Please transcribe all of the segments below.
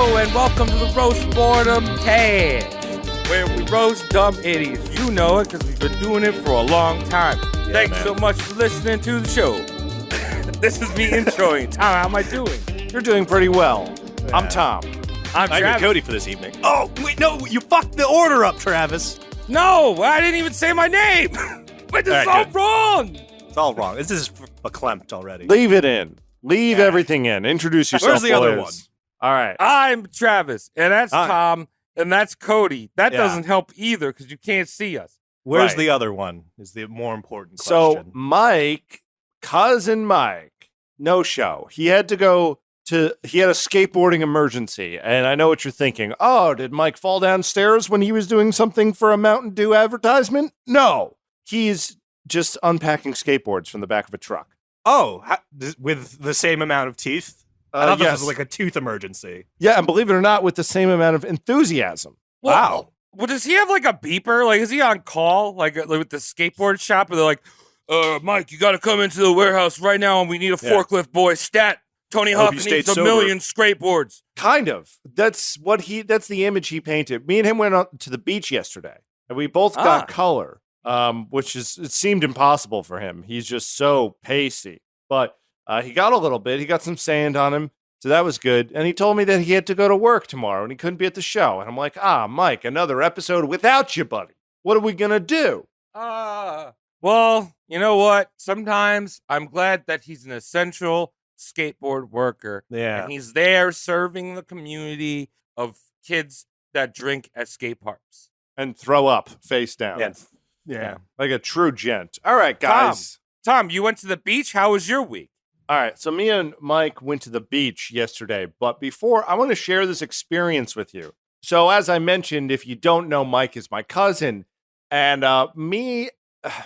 Hello and welcome to the Roast Boredom Cast, where we roast dumb idiots. You know it because we've been doing it for a long time. Thanks so much for listening to the show. This is me introing. Tom, how am I doing? You're doing pretty well. Yeah. I'm Tom. I'm Travis. Cody for this evening. Oh, wait, no, you fucked the order up, Travis. No, I didn't even say my name. But this is all wrong. It's all wrong. This is verklempt already. Leave it in. Leave everything in. Introduce yourself. Where's the other boys. one? All right. I'm Travis, and that's Tom, and that's Cody. That Yeah. doesn't help either because you can't see us. Where's Right. the other one is the more important So question. Mike, cousin Mike, no show. He had to go to, he had a skateboarding emergency. And I know what you're thinking. Oh, did Mike fall downstairs when he was doing something for a Mountain Dew advertisement? No. He's just unpacking skateboards from the back of a truck. Oh, with the same amount of teeth? I thought yes. this was like a tooth emergency. Yeah, and believe it or not, with the same amount of enthusiasm. Wow. Well, does he have like a beeper? Like, is he on call? Like with the skateboard shop? Where they're like, Mike, you got to come into the warehouse right now and we need a forklift boy. Stat. Tony Hope Hawk you needs stayed a sober. million skateboards. Kind of. That's the image he painted. Me and him went out to the beach yesterday, and we both got color, it seemed impossible for him. He's just so pasty. But he got a little bit. He got some sand on him, so that was good. And he told me that he had to go to work tomorrow, and he couldn't be at the show. And I'm like, Mike, another episode without you, buddy. What are we going to do? Well, you know what? Sometimes I'm glad that he's an essential skateboard worker. Yeah. And he's there serving the community of kids that drink at skate parks. And throw up face down. Yeah. Like a true gent. All right, guys. Tom, you went to the beach. How was your week? All right, so me and Mike went to the beach yesterday, but before, I want to share this experience with you. So as I mentioned, if you don't know, Mike is my cousin, and me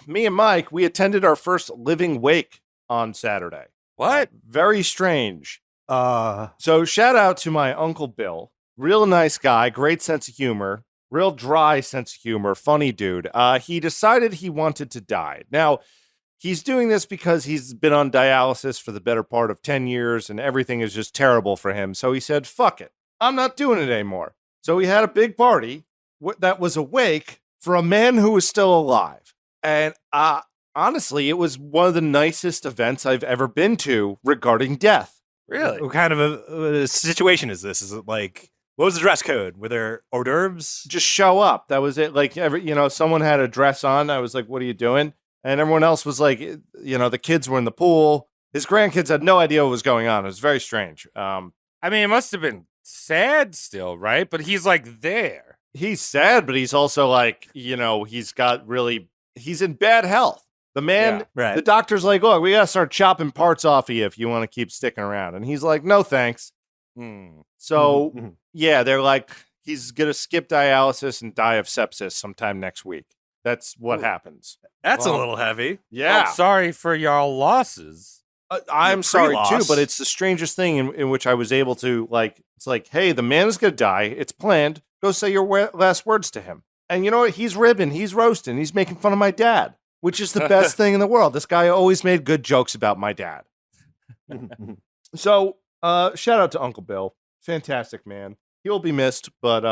and Mike, we attended our first living wake on Saturday. What? Very strange. So shout out to my Uncle Bill, real nice guy, great sense of humor, real dry sense of humor, funny dude. He decided he wanted to die. Now, he's doing this because he's been on dialysis for the better part of 10 years and everything is just terrible for him. So he said, fuck it. I'm not doing it anymore. So he had a big party that was a wake for a man who was still alive. And honestly, it was one of the nicest events I've ever been to regarding death. Really? What kind of a situation is this? Is it like, what was the dress code? Were there hors d'oeuvres? Just show up. That was it. Like, someone had a dress on. I was like, what are you doing? And everyone else was like, the kids were in the pool. His grandkids had no idea what was going on. It was very strange. I mean, it must have been sad still, right? But he's like there. He's sad, but he's also like, he's in bad health. The man, right. The doctor's like, look, we got to start chopping parts off of you if you want to keep sticking around. And he's like, no, thanks. So, yeah, they're like, he's going to skip dialysis and die of sepsis sometime next week. That's what happens. That's a little heavy. Yeah. I'm sorry for y'all losses. I'm sorry too, pre-loss. but it's the strangest thing in which I was able to, it's like, hey, the man is going to die. It's planned. Go say your last words to him. And you know what? He's ribbing. He's roasting. He's making fun of my dad, which is the best thing in the world. This guy always made good jokes about my dad. So shout out to Uncle Bill. Fantastic man. He'll be missed, but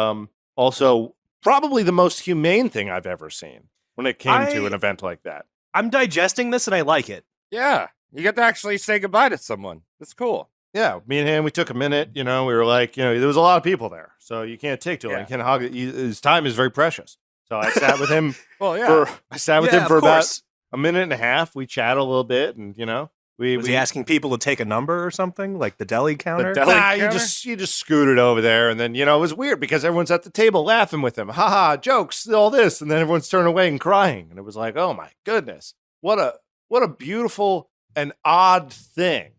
also probably the most humane thing I've ever seen when it came to an event like that. I'm digesting this and I like it. Yeah. You get to actually say goodbye to someone. That's cool. Yeah, me and him, we took a minute, we were like, there was a lot of people there, so you can't take too long. You can't hog it. His time is very precious. So I sat with him for about a minute and a half. We chatted a little bit, and, Was he asking people to take a number or something, like the deli counter? You just scooted over there, and then, it was weird because everyone's at the table laughing with him. Ha jokes, all this, and then everyone's turning away and crying. And it was like, oh my goodness, what a beautiful and odd thing.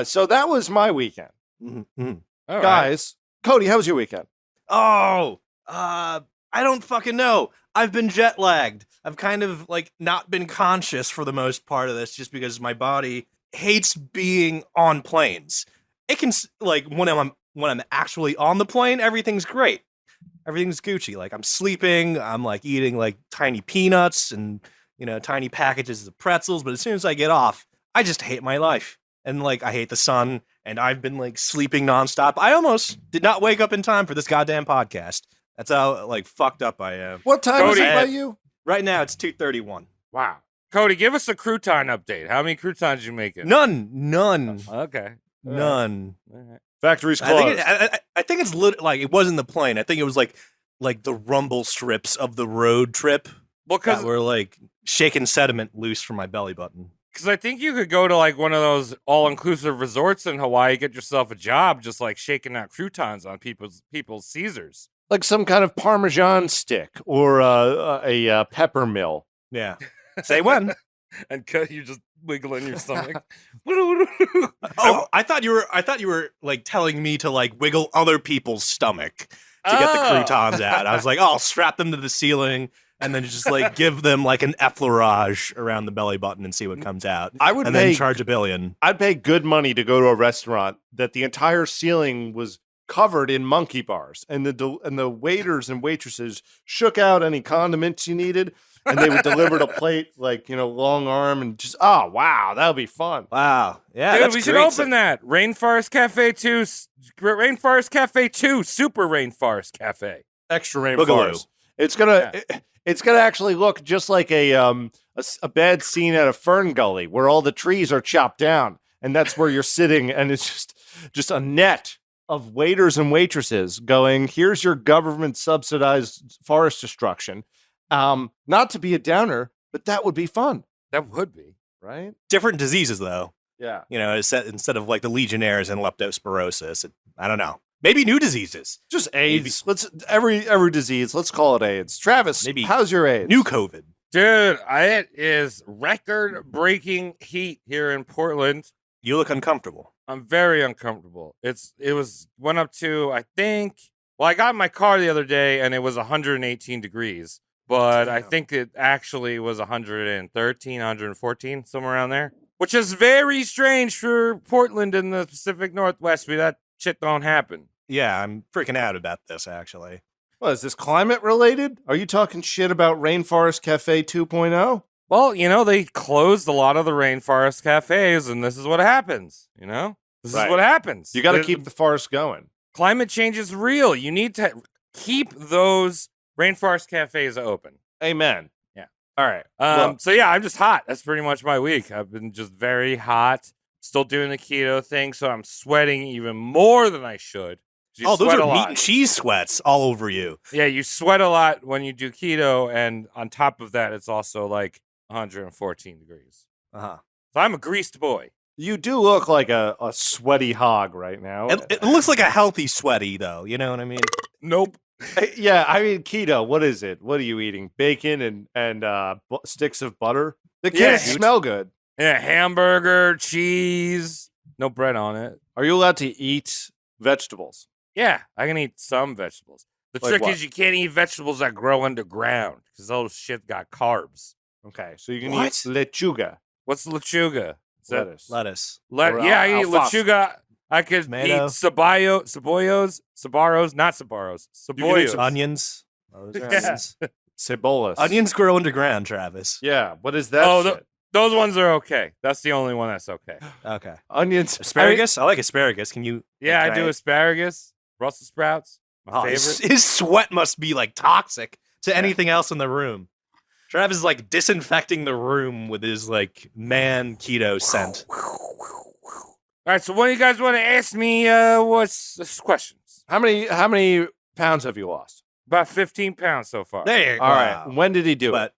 So that was my weekend. Mm-hmm. Guys, Cody, how was your weekend? I don't fucking know. I've been jet lagged. I've kind of not been conscious for the most part of this just because my body hates being on planes. It can when I'm actually on the plane, everything's great. Everything's Gucci. I'm sleeping, I'm eating tiny peanuts and tiny packages of pretzels, but as soon as I get off, I just hate my life. And I hate the sun, and I've been like sleeping nonstop. I almost did not wake up in time for this goddamn podcast. That's how like fucked up I am. What time is Cody. it by you? Right now it's 2:31. Wow. Cody, give us a crouton update. How many croutons you making? None. Okay. None. All right. Factory's I closed. think it's like it wasn't the plane. I think it was like the rumble strips of the road trip Well, that were like shaking sediment loose from my belly button. Because I think you could go to like one of those all-inclusive resorts in Hawaii, get yourself a job, just like shaking out croutons on people's Caesars. Like some kind of Parmesan stick or a pepper mill. Yeah. Say when. And you just wiggling your stomach. Oh, I thought you were like telling me to like wiggle other people's stomach to get the croutons out. I was like, oh, I'll strap them to the ceiling and then just like give them like an effleurage around the belly button and see what comes out. Then charge $1 billion. I'd pay good money to go to a restaurant that the entire ceiling was covered in monkey bars, and the waiters and waitresses shook out any condiments you needed, and they would deliver the plate like, long arm, and just wow, that would be fun. Wow, yeah, dude, we should open that Rainforest Cafe 2, Rainforest Cafe 2, Super Rainforest Cafe, extra rainforest. It's gonna actually look just like a bad scene at a fern gully where all the trees are chopped down, and that's where you're sitting, and it's just a net of waiters and waitresses going, here's your government subsidized forest destruction. Not to be a downer, but that would be fun. That would be, right? Different diseases though. Yeah. Instead of like the Legionnaires and leptospirosis, I don't know. Maybe new diseases. Just AIDS. Let's every disease, let's call it AIDS. Travis, how's your AIDS? New COVID. Dude, it is record-breaking heat here in Portland. You look uncomfortable. I'm very uncomfortable. Went up to, I got in my car the other day and it was 118 degrees, but damn. I think it actually was 113, 114, somewhere around there, which is very strange for Portland in the Pacific Northwest. That shit don't happen. Yeah, I'm freaking out about this, actually. What, is this climate related? Are you talking shit about Rainforest Cafe 2.0? Well, they closed a lot of the rainforest cafes, and this is what happens, This is what happens. You got to keep the forest going. Climate change is real. You need to keep those rainforest cafes open. Amen. Yeah. All right. So, yeah, I'm just hot. That's pretty much my week. I've been just very hot. Still doing the keto thing, so I'm sweating even more than I should. Those are meat and cheese sweats all over you. Yeah, you sweat a lot when you do keto, and on top of that, it's also like 114 degrees. Uh-huh. So I'm a greased boy. You do look like a sweaty hog right now. It looks like a healthy sweaty, though. You know what I mean? Nope. Yeah, I mean, keto, what is it? What are you eating? Bacon and sticks of butter? The kids smell good. Yeah, hamburger, cheese, no bread on it. Are you allowed to eat vegetables? Yeah, I can eat some vegetables. The trick is you can't eat vegetables that grow underground because those shit got carbs. Okay, so you can eat lechuga. What's lechuga? Lettuce. I eat lechuga. I could eat cebollos, not cebollos, cebollos. Onions. Cebolas. Onions grow underground, Travis. Yeah, what is that shit? Those ones are okay. That's the only one that's okay. Okay. Onions. Asparagus? I like asparagus. Can you? Yeah, I do asparagus. Brussels sprouts. My favorite. His sweat must be like toxic to anything else in the room. Travis is like disinfecting the room with his like man keto scent. All right, so what do you guys want to ask me? What's questions? How many pounds have you lost? About 15 pounds so far. There you go. All right. When did he do it?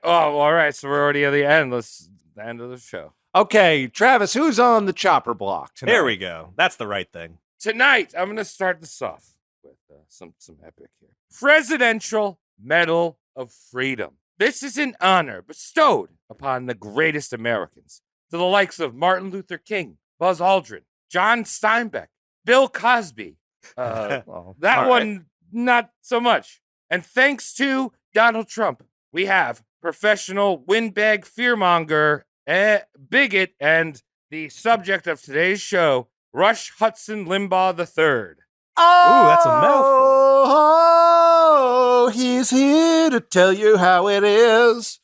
All right. So we're already at the end. The end of the show. Okay, Travis, who's on the chopper block tonight? There we go. That's the right thing. Tonight, I'm going to start this off with some epic here. Presidential Medal of Freedom. This is an honor bestowed upon the greatest Americans, to the likes of Martin Luther King, Buzz Aldrin, John Steinbeck, Bill Cosby. Not so much. And thanks to Donald Trump, we have professional windbag fearmonger, bigot, and the subject of today's show, Rush Hudson Limbaugh III. Ooh, that's a mouthful. Oh, he's here to tell you how it is.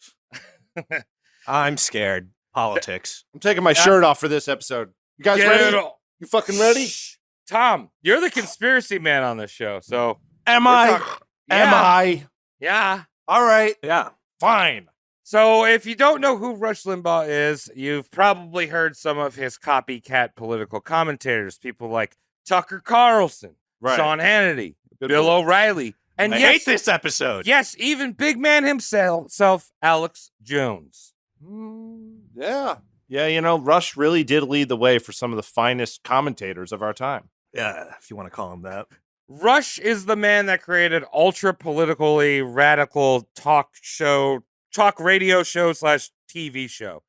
I'm scared. Politics. I'm taking my shirt off for this episode. You guys ready? You fucking ready? Tom, you're the conspiracy man on this show, so Am I? Am Yeah. I? yeah. All right. Yeah. Fine. So if you don't know who Rush Limbaugh is, you've probably heard some of his copycat political commentators, people like Tucker Carlson, Right. Sean Hannity, Good Bill boy. O'Reilly, and I hate this episode. Yes, even big man himself, Alex Jones. Yeah. Yeah, you know, Rush really did lead the way for some of the finest commentators of our time. Yeah, if you want to call him that. Rush is the man that created ultra politically radical talk radio show / TV show.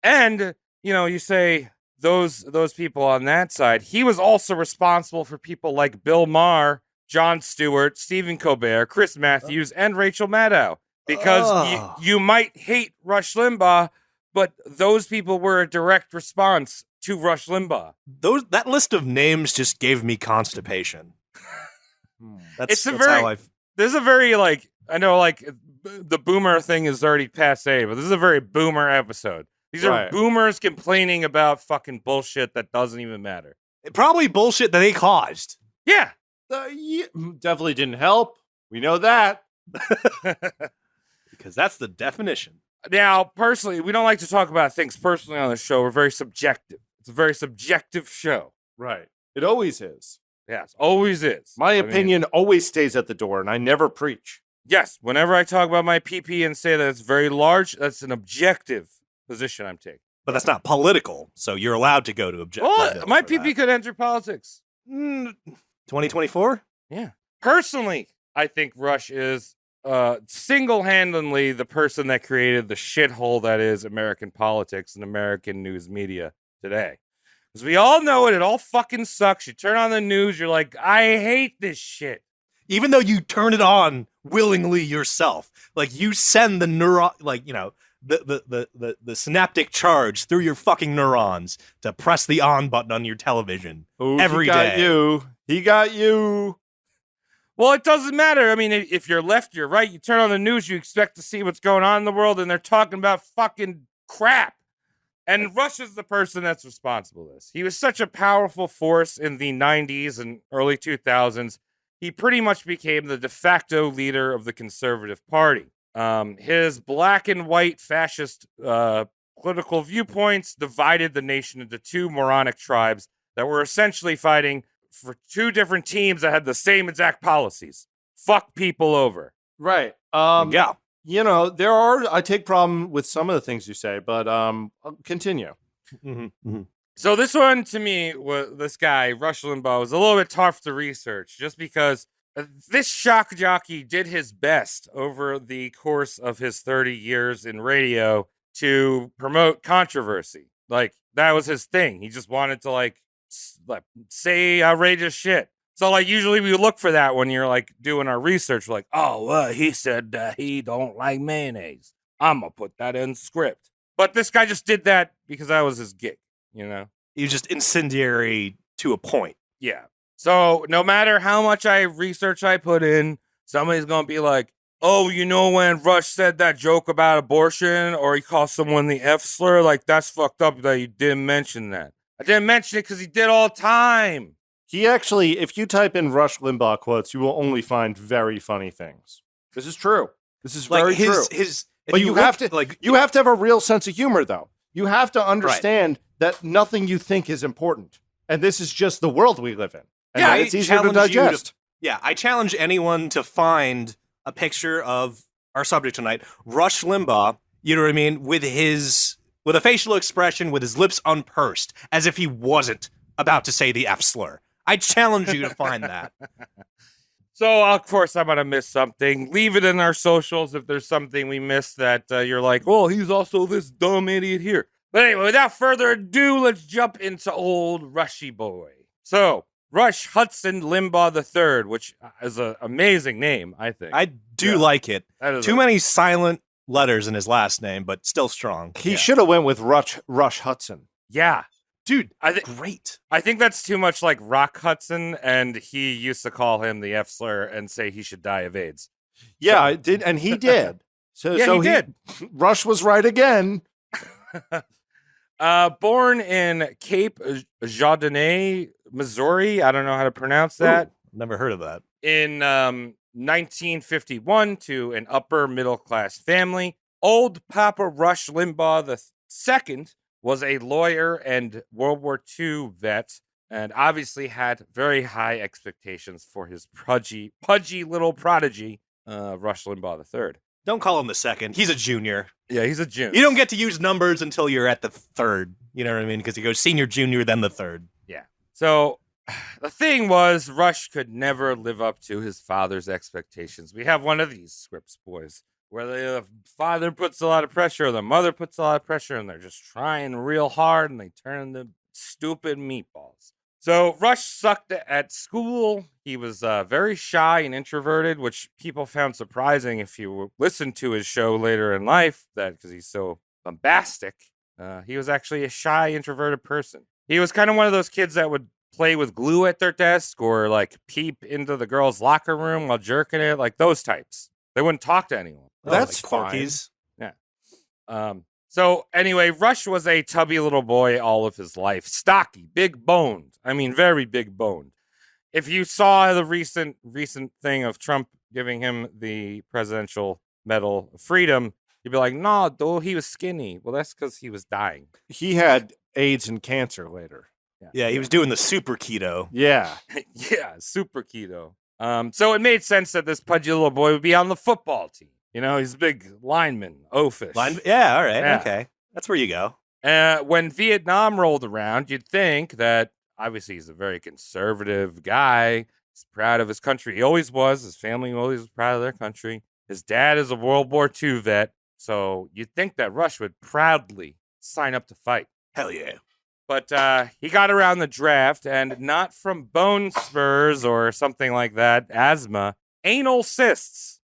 And, you know, you say those people on that side, he was also responsible for people like Bill Maher, Jon Stewart, Stephen Colbert, Chris Matthews, and Rachel Maddow. Because you might hate Rush Limbaugh, but those people were a direct response to Rush Limbaugh. That list of names just gave me constipation. There's a very, like, I know, like, the boomer thing is already passe, but this is a very boomer episode. These are boomers complaining about fucking bullshit that doesn't even matter. Probably bullshit that they caused. Yeah. Definitely didn't help. We know that. Because that's the definition. Now, personally, we don't like to talk about things personally on the show. We're very subjective. It's a very subjective show. Right. It always is. Yes, always is. My opinion always stays at the door, and I never preach. Yes, whenever I talk about my PP and say that it's very large, that's an objective position I'm taking. But that's not political, so you're allowed to go to objective. Well, my PP could enter politics. 2024? Yeah. Personally, I think Rush is single-handedly the person that created the shithole that is American politics and American news media today. Because we all know it. It all fucking sucks. You turn on the news, you're like, I hate this shit. Even though you turn it on willingly yourself. Like, you send the the synaptic charge through your fucking neurons to press the on button on your television every day. He got you. Well, it doesn't matter. I mean, if you're left, you're right. You turn on the news, you expect to see what's going on in the world, and they're talking about fucking crap. And Rush is the person that's responsible for this. He was such a powerful force in the 90s and early 2000s. He pretty much became the de facto leader of the Conservative Party. His black and white fascist political viewpoints divided the nation into two moronic tribes that were essentially fighting for two different teams that had the same exact policies. Fuck people over. Right. Yeah. You know, I take problem with some of the things you say, but I'll continue. Mm-hmm. Mm-hmm. So this one, to me, this guy, Rush Limbaugh, was a little bit tough to research just because this shock jockey did his best over the course of his 30 years in radio to promote controversy. Like, that was his thing. He just wanted to, like say outrageous shit. So, like, usually we look for that when you're, like, doing our research. Like, oh, he said he don't like mayonnaise. I'm going to put that in script. But this guy just did that because that was his gig, you know? He was just incendiary to a point. Yeah. So, no matter how much research I put in, somebody's going to be like, oh, you know when Rush said that joke about abortion or he called someone the F slur? Like, that's fucked up that you didn't mention that. I didn't mention it because he did all the time. He actually, if you type in Rush Limbaugh quotes, you will only find very funny things. This is true. This is very true. But you have to have a real sense of humor, though. You have to understand that nothing you think is important. And this is just the world we live in. And yeah, it's easier to digest. I challenge anyone to find a picture of our subject tonight, Rush Limbaugh, you know what I mean, with a facial expression, with his lips unpursed, as if he wasn't about to say the F slur. I challenge you to find that. So, of course, I'm going to miss something. Leave it in our socials if there's something we missed that you're like, oh, he's also this dumb idiot here. But anyway, without further ado, let's jump into old Rushy boy. So, Rush Hudson Limbaugh III, which is an amazing name, I think. I do like it. Too many silent letters in his last name, but still strong. He should have went with Rush Hudson. Yeah. Dude, great. I think that's too much like Rock Hudson, and he used to call him the F slur and say he should die of AIDS. Yeah, I did, and he did. So he did. Rush was right again. Born in Cape Jardinay, Missouri. I don't know how to pronounce that. Ooh, never heard of that. In 1951 to an upper middle class family. Old Papa Rush Limbaugh II was a lawyer and World War II vet, and obviously had very high expectations for his pudgy little prodigy, Rush Limbaugh III. Don't call him the second. He's a junior. Yeah, he's a junior. You don't get to use numbers until you're at the third. You know what I mean? Because you go senior, junior, then the third. Yeah. So the thing was, Rush could never live up to his father's expectations. We have one of these scripts, boys, where the father puts a lot of pressure, the mother puts a lot of pressure, and they're just trying real hard, and they turn into stupid meatballs. So Rush sucked at school. He was very shy and introverted, which people found surprising if you listened to his show later in life, that because he's so bombastic. He was actually a shy, introverted person. He was kind of one of those kids that would play with glue at their desk or like peep into the girls' locker room while jerking it, like those types. They wouldn't talk to anyone. That's like fine. Corkies. Yeah. So anyway, Rush was a tubby little boy all of his life. Stocky, big boned. I mean, very big boned. If you saw the recent thing of Trump giving him the Presidential Medal of Freedom, you'd be like, no, dude, he was skinny. Well, that's because he was dying. He had AIDS and cancer later. Yeah, he was doing the super keto. Yeah. Yeah, super keto. So it made sense that this pudgy little boy would be on the football team. You know, he's a big lineman, oafish. Yeah, all right, Yeah. okay. That's where you go. When Vietnam rolled around, you'd think that obviously he's a very conservative guy. He's proud of his country. He always was. His family always was proud of their country. His dad is a World War II vet. So you'd think that Rush would proudly sign up to fight. Hell yeah. But he got around the draft, and not from bone spurs or something like that, asthma, anal cysts.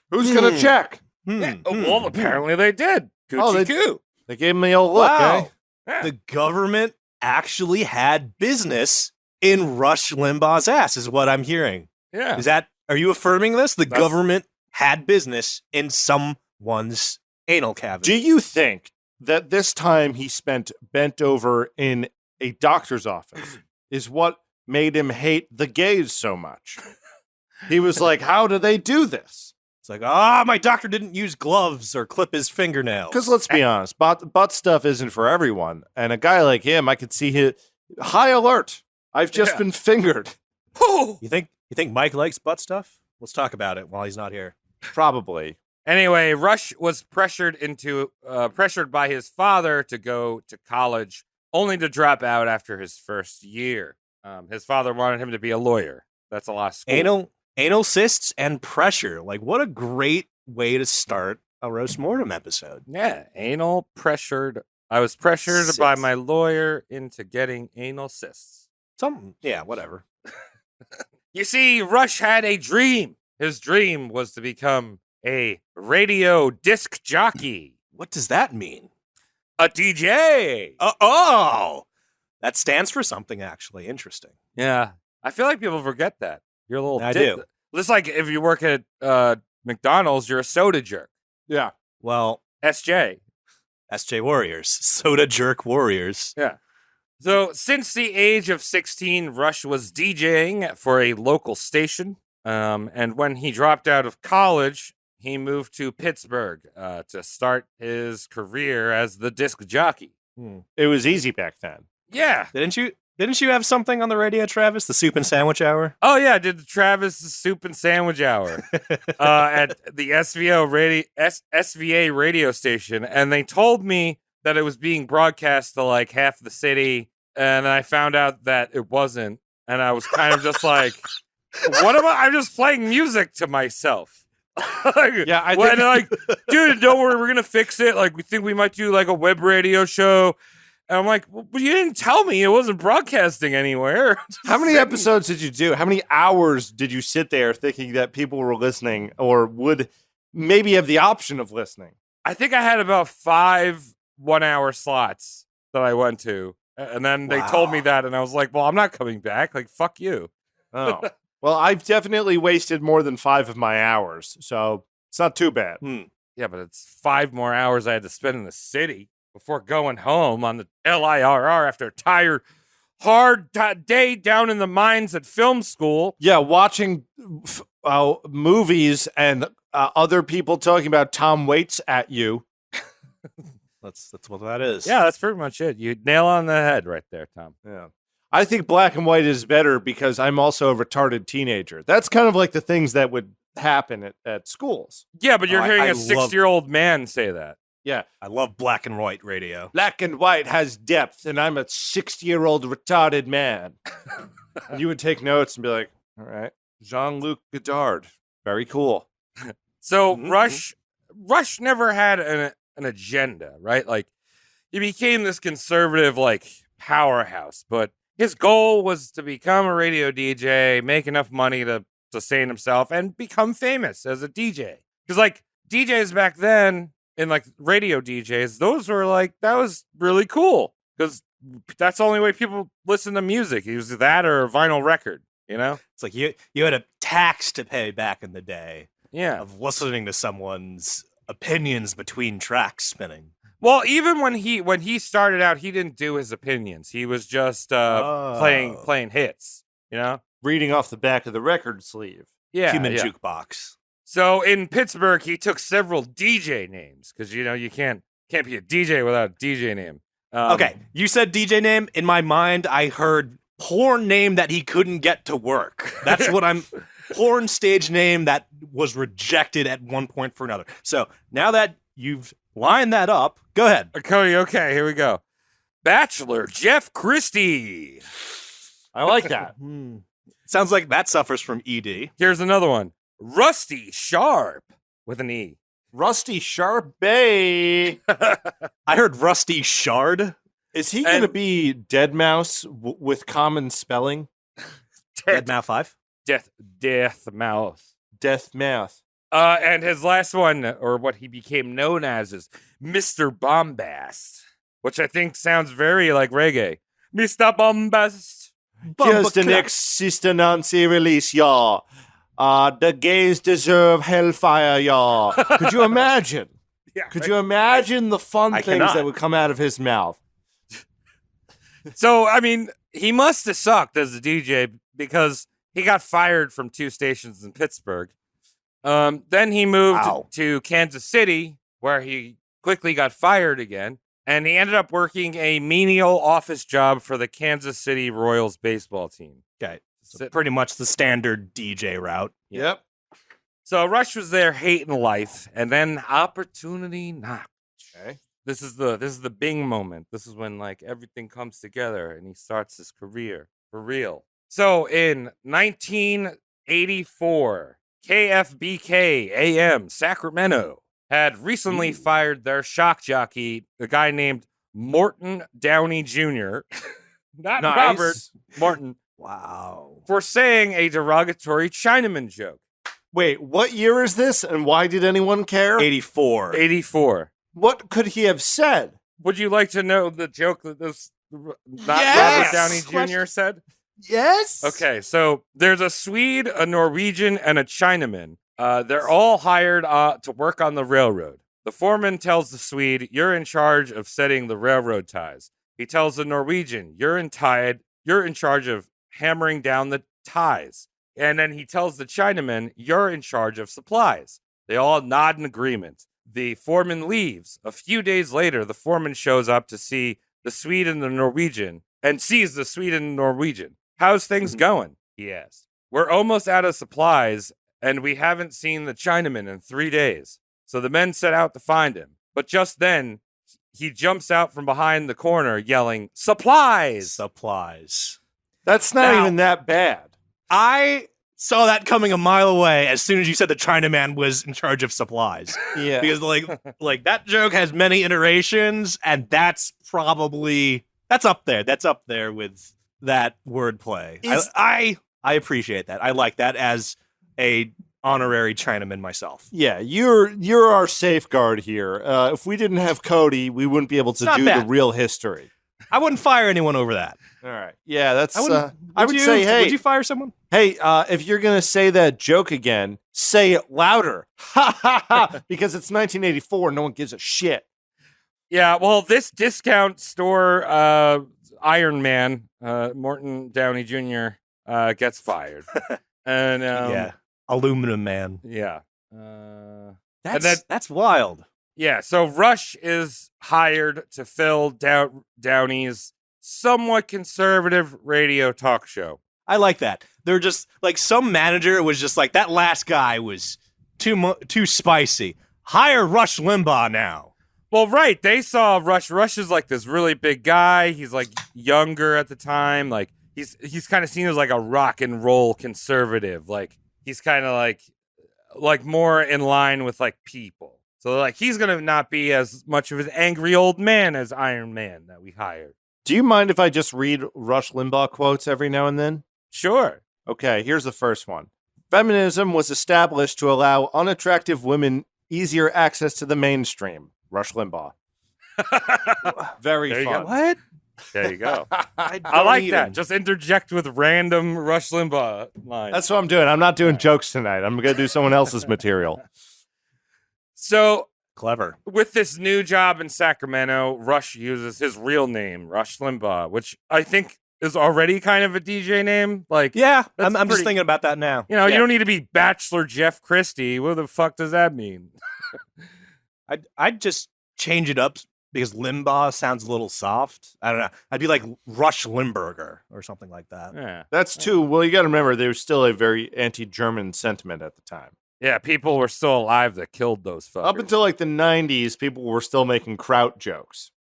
Who's going to check? Well, apparently they did. Oh, they gave him the old look, Wow. eh? Yeah. The government actually had business in Rush Limbaugh's ass, is what I'm hearing. Yeah. Are you affirming this? The That's- government had business in someone's anal cavity. Do you think that this time he spent bent over in a doctor's office is what made him hate the gays so much? He was like, how do they do this? It's like, my doctor didn't use gloves or clip his fingernails. Because let's be honest, butt stuff isn't for everyone. And a guy like him, I could see his high alert. I've just been fingered. You think Mike likes butt stuff? Let's talk about it while he's not here. Probably. Anyway, Rush was pressured by his father to go to college, only to drop out after his first year. His father wanted him to be a lawyer. That's a lot of school. Anal cysts and pressure. Like, what a great way to start a roast mortem episode. Yeah, anal pressured. I was pressured by my lawyer into getting anal cysts. Yeah, whatever. You see, Rush had a dream. His dream was to become a radio disc jockey. What does that mean? A DJ. That stands for something, actually. Interesting. Yeah. I feel like people forget that. You're a little... I do. It's like if you work at McDonald's, you're a soda jerk. Yeah. Well, SJ. Warriors. Soda jerk warriors. Yeah. So since the age of 16, Rush was DJing for a local station. And when he dropped out of college, he moved to Pittsburgh to start his career as the disc jockey. It was easy back then. Yeah. Didn't you have something on the radio, Travis? The Soup and Sandwich Hour? Oh, yeah. I did the Travis Soup and Sandwich Hour at the SVA radio station. And they told me that it was being broadcast to like half the city. And I found out that it wasn't. And I was kind of just like, what am I'm just playing music to myself. Yeah, I when think... like, dude, don't worry, we're gonna fix it. Like, we think we might do like a web radio show. And I'm like, well, you didn't tell me it wasn't broadcasting anywhere. How many episodes did you do? How many hours did you sit there thinking that people were listening or would maybe have the option of listening? I think I had about 5 1-hour slots that I went to. And then they told me that, and I was like, well, I'm not coming back. Like, fuck you. Oh. Well, I've definitely wasted more than 5 of my hours, so it's not too bad. Yeah, but it's 5 more hours I had to spend in the city. before going home on the LIRR after a tired, hard day down in the mines at film school. Yeah, watching movies and other people talking about Tom Waits at you. That's what that is. Yeah, that's pretty much it. You nail on the head right there, Tom. Yeah. I think black and white is better because I'm also a retarded teenager. That's kind of like the things that would happen at schools. Yeah, but you're hearing I a 6-year-old man say that. Yeah. I love black and white radio. Black and white has depth, and I'm a 60-year-old retarded man. And you would take notes and be like, all right, Jean-Luc Godard. Very cool. So Rush never had an agenda, right? Like, he became this conservative, like, powerhouse, but his goal was to become a radio DJ, make enough money to sustain himself, and become famous as a DJ. Because, like, DJs back then, and, like, radio DJs, those were, like, that was really cool. Because that's the only way people listen to music. It was that or a vinyl record, you know? It's like you had a tax to pay back in the day. Yeah. Of listening to someone's opinions between tracks spinning. Well, even when he started out, he didn't do his opinions. He was just playing hits, you know? Reading off the back of the record sleeve. Yeah. Human jukebox. So in Pittsburgh, he took several DJ names because, you know, you can't be a DJ without a DJ name. Okay, you said DJ name. In my mind, I heard porn name that he couldn't get to work. That's what I'm... porn stage name that was rejected at one point for another. So now that you've lined that up, go ahead. Cody, okay, here we go. Bachelor Jeff Christie. I like that. Sounds like that suffers from ED. Here's another one. Rusty Sharp with an E. Rusty Sharp Bay. I heard Rusty Shard. Is he going to be Deadmau5 with common spelling? Deadmau5 5? Deathmau5. Deathmau5. And his last one, or what he became known as, is Mr. Bombast, which I think sounds very like reggae. Mr. Bombast. Just the next Sister Nancy release, y'all. The gays deserve hellfire, y'all. Could you imagine? Yeah, Could you imagine the fun things cannot. that would come out of his mouth? So, I mean, he must have sucked as a DJ because he got fired from 2 stations in Pittsburgh. Then he moved to Kansas City, where he quickly got fired again. And he ended up working a menial office job for the Kansas City Royals baseball team. Okay. So pretty much the standard DJ route. Yep. So Rush was there hating life, and then opportunity knocked. Okay. This is the Bing moment. This is when, like, everything comes together and he starts his career for real. So in 1984, KFBK AM Sacramento had recently fired their shock jockey, a guy named Morton Downey Jr. Not Nice. Robert, Morton. Wow. For saying a derogatory Chinaman joke. Wait, what year is this, and why did anyone care? 84. 84. What could he have said? Would you like to know the joke that this not Yes! Robert Downey Jr. said? Yes. Okay, so there's a Swede, a Norwegian, and a Chinaman. They're all hired to work on the railroad. The foreman tells the Swede, "You're in charge of setting the railroad ties." He tells the Norwegian, You're in charge of hammering down the ties." And then he tells the Chinaman, "You're in charge of supplies." They all nod in agreement. The foreman leaves. A few days later, the foreman shows up to see the Swede and the Norwegian, and sees the Swede and the Norwegian. "How's things going?" he asked. "We're almost out of supplies, and we haven't seen the Chinaman in 3 days." So the men set out to find him. But just then, he jumps out from behind the corner yelling, "Supplies!" Supplies. That's not Now- even that bad. I saw that coming a mile away as soon as you said the Chinaman was in charge of supplies. Yeah. Because like that joke has many iterations, and that's up there. That's up there with that wordplay. I appreciate that. I like that as a honorary Chinaman myself. Yeah, you're our safeguard here. If we didn't have Cody, we wouldn't be able to not do bad. the real history. I wouldn't fire anyone over that. All right. Yeah, that's. I wouldn't- I would say, hey, would you fire someone? hey, if you're gonna say that joke again, say it louder. Ha ha ha! Because it's 1984, no one gives a shit. Yeah, well, this discount store, Iron Man, Morton Downey Jr., gets fired. And yeah, Aluminum Man. Yeah. And then, That's wild. yeah, so Rush is hired to fill Downey's somewhat conservative radio talk show. I like that. They're just like some manager was just like that last guy was too spicy. Hire Rush Limbaugh now. Well, right. They saw Rush. Rush is like this really big guy. He's like younger at the time. Like he's kind of seen as like a rock and roll conservative. Like he's kind of like more in line with like people. So like he's gonna not be as much of an angry old man as Iron Man that we hired. Do you mind if I just read Rush Limbaugh quotes every now and then? Sure. Okay, here's the first one. Feminism was established to allow unattractive women easier access to the mainstream. Rush Limbaugh. Very There you fun. go. What? There you go. I I like even- that. Just interject with random Rush Limbaugh lines. That's what I'm doing. I'm not doing jokes tonight. I'm going to do someone else's material. So Clever. with this new job in Sacramento, Rush uses his real name, Rush Limbaugh, which I think is already kind of a DJ name. Like, Yeah, That's I'm just pretty- thinking about that now. you know, Yeah. you don't need to be Bachelor Jeff Christie. What the fuck does that mean? I'd just change it up because Limbaugh sounds a little soft. I don't know. I'd be like Rush Limburger or something like that. Yeah. That's too, well, you got to remember, there was still a very anti-German sentiment at the time. Yeah, people were still alive that killed those fuckers. Up until like the 90s, people were still making kraut jokes.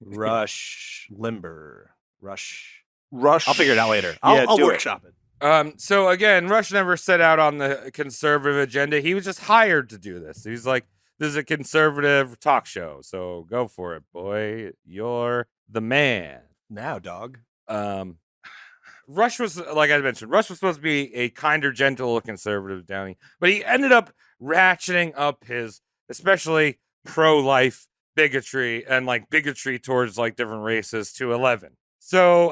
Rush Limber. Rush. Rush. I'll figure it out later. Yeah, I'll do it. workshop it. So again, Rush never set out on the conservative agenda. He was just hired to do this. He's like, this is a conservative talk show, so go for it, boy. You're the man. Now, dog. Rush was, like I mentioned, Rush was supposed to be a kinder, gentle conservative Downey, but he ended up ratcheting up his, especially pro-life bigotry and like bigotry towards like different races to 11. So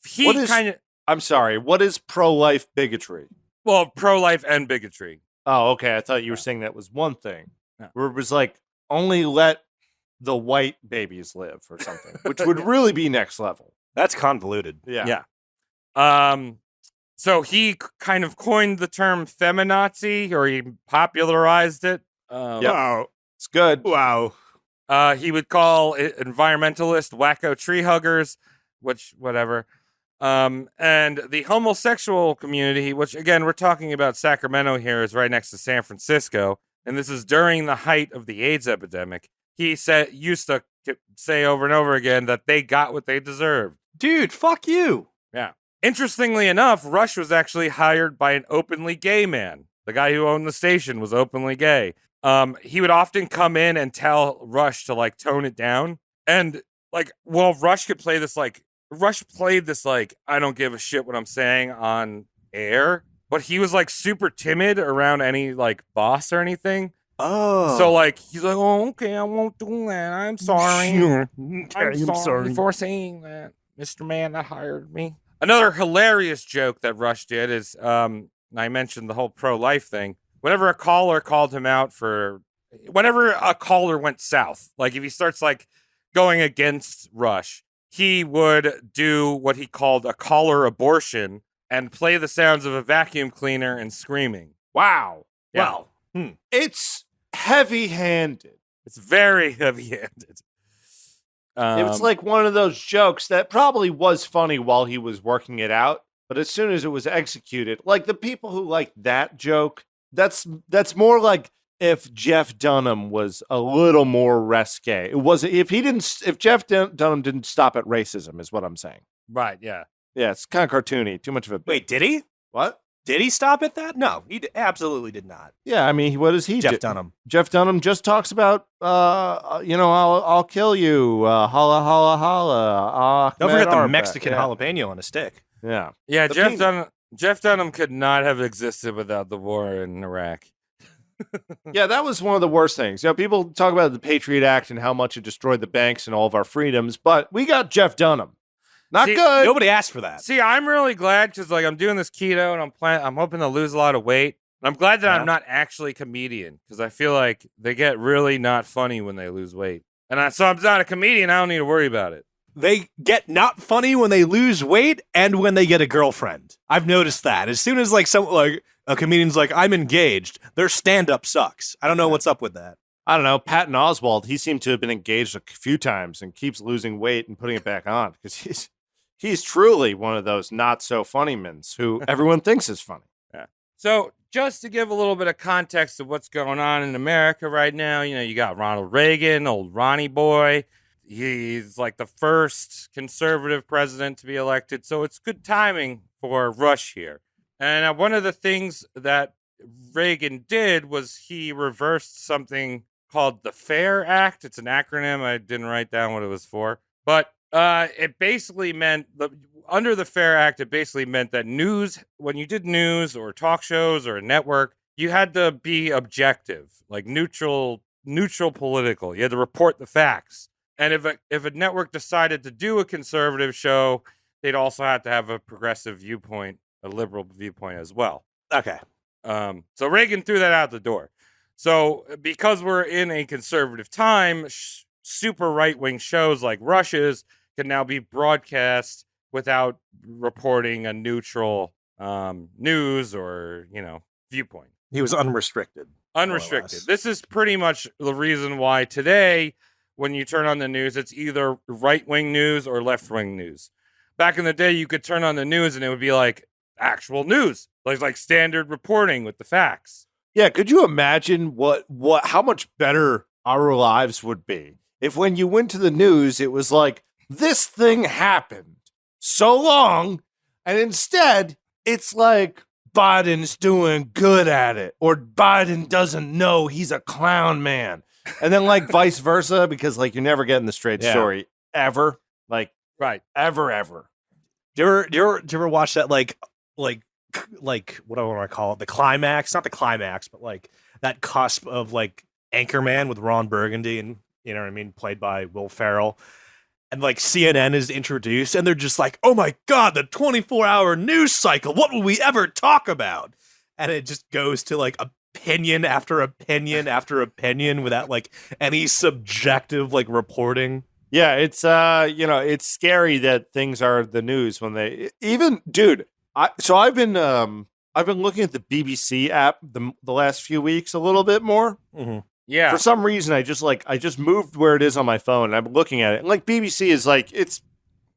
he What is- kind of, I'm sorry. What is pro-life bigotry? well, pro-life and bigotry. Oh, okay. I thought you were saying that was one thing. No. Where it was like, only let the white babies live or something, which would really be next level. That's convoluted. Yeah. Yeah. So he kind of coined the term feminazi, or he popularized it. Yep. Wow. It's good. Wow. He would call it environmentalist wacko tree huggers, which whatever. And the homosexual community, which again we're talking about Sacramento here, is right next to San Francisco, and this is during the height of the AIDS epidemic. He used to say over and over again that they got what they deserved. Dude, fuck you. Yeah. Interestingly enough, Rush was actually hired by an openly gay man. The guy who owned the station was openly gay. He would often come in and tell Rush to like tone it down. And like, well, Rush played this like, I don't give a shit what I'm saying on air. But he was like super timid around any like boss or anything. Oh. So like, he's like, oh, okay, I won't do that. I'm sorry. Sure. I'm sorry for saying that, Mr. Man that hired me. Another hilarious joke that Rush did is, I mentioned the whole pro-life thing. Whenever a caller called him out whenever a caller went south, like if he starts like going against Rush, he would do what he called a caller abortion and play the sounds of a vacuum cleaner and screaming. Wow. Yeah. Wow. It's heavy-handed. It's very heavy-handed. It was like one of those jokes that probably was funny while he was working it out, but as soon as it was executed, like the people who like that joke, that's more like if Jeff Dunham was a little more risque. It was if Jeff Dunham didn't stop at racism, is what I'm saying. Right, yeah. Yeah, it's kind of cartoony. Too much of a Wait, did he? what? Did he stop at that? No, he absolutely did not. Yeah, I mean, what does he do? Jeff Dunham. Jeff Dunham just talks about, I'll kill you, holla, holla, holla. Don't forget the Ahmed Arbeck. Mexican Yeah. jalapeno on a stick. Yeah. Yeah, The Jeff ping- Dunham. Jeff Dunham could not have existed without the war in Iraq. Yeah, that was one of the worst things. You know, people talk about the Patriot Act and how much it destroyed the banks and all of our freedoms, but we got Jeff Dunham. Not See, good. Nobody asked for that. See, I'm really glad because like I'm doing this keto and I'm hoping to lose a lot of weight. And I'm glad that Yeah. I'm not actually a comedian because I feel like they get really not funny when they lose weight. So I'm not a comedian. I don't need to worry about it. They get not funny when they lose weight and when they get a girlfriend. I've noticed that. As soon as like a comedian's like, I'm engaged, their stand-up sucks. I don't know what's up with that. I don't know. Patton Oswalt, he seemed to have been engaged a few times and keeps losing weight and putting it back on because he's truly one of those not so funny men who everyone thinks is funny. Yeah. So just to give a little bit of context of what's going on in America right now, you got Ronald Reagan, old Ronnie boy. He's like the first conservative president to be elected. So it's good timing for Rush here. And one of the things that Reagan did was he reversed something called the FAIR Act. It's an acronym. I didn't write down what it was for. But it basically meant, under the FAIR Act, it basically meant that news, when you did news or talk shows or a network, you had to be objective, like neutral political. You had to report the facts. And if a network decided to do a conservative show, they'd also have to have a progressive viewpoint, a liberal viewpoint as well. Okay. So Reagan threw that out the door. So because we're in a conservative time, super right-wing shows like Rush's can now be broadcast without reporting a neutral news or, viewpoint. He was unrestricted. Unrestricted. This is pretty much the reason why today, when you turn on the news, it's either right-wing news or left-wing news. Back in the day, you could turn on the news and it would be like actual news, like standard reporting with the facts. Yeah, could you imagine how much better our lives would be if when you went to the news, it was like, this thing happened so long, and instead, it's like, Biden's doing good at it, or Biden doesn't know he's a clown man. And then like vice versa, because like you're never getting the straight story ever. Like, right. Ever. Do you ever watch that like what do I want to call it? The climax, not the climax, but like that cusp of like Anchorman with Ron Burgundy and played by Will Ferrell. And like CNN is introduced and they're just like, oh my God, the 24-hour news cycle. What will we ever talk about? And it just goes to like opinion after opinion after opinion without like any subjective like reporting. Yeah, it's it's scary that things are the news when they even dude. I've been looking at the BBC app the last few weeks a little bit more. Mm-hmm. Yeah. For some reason, I just moved where it is on my phone and I'm looking at it. And like BBC is like it's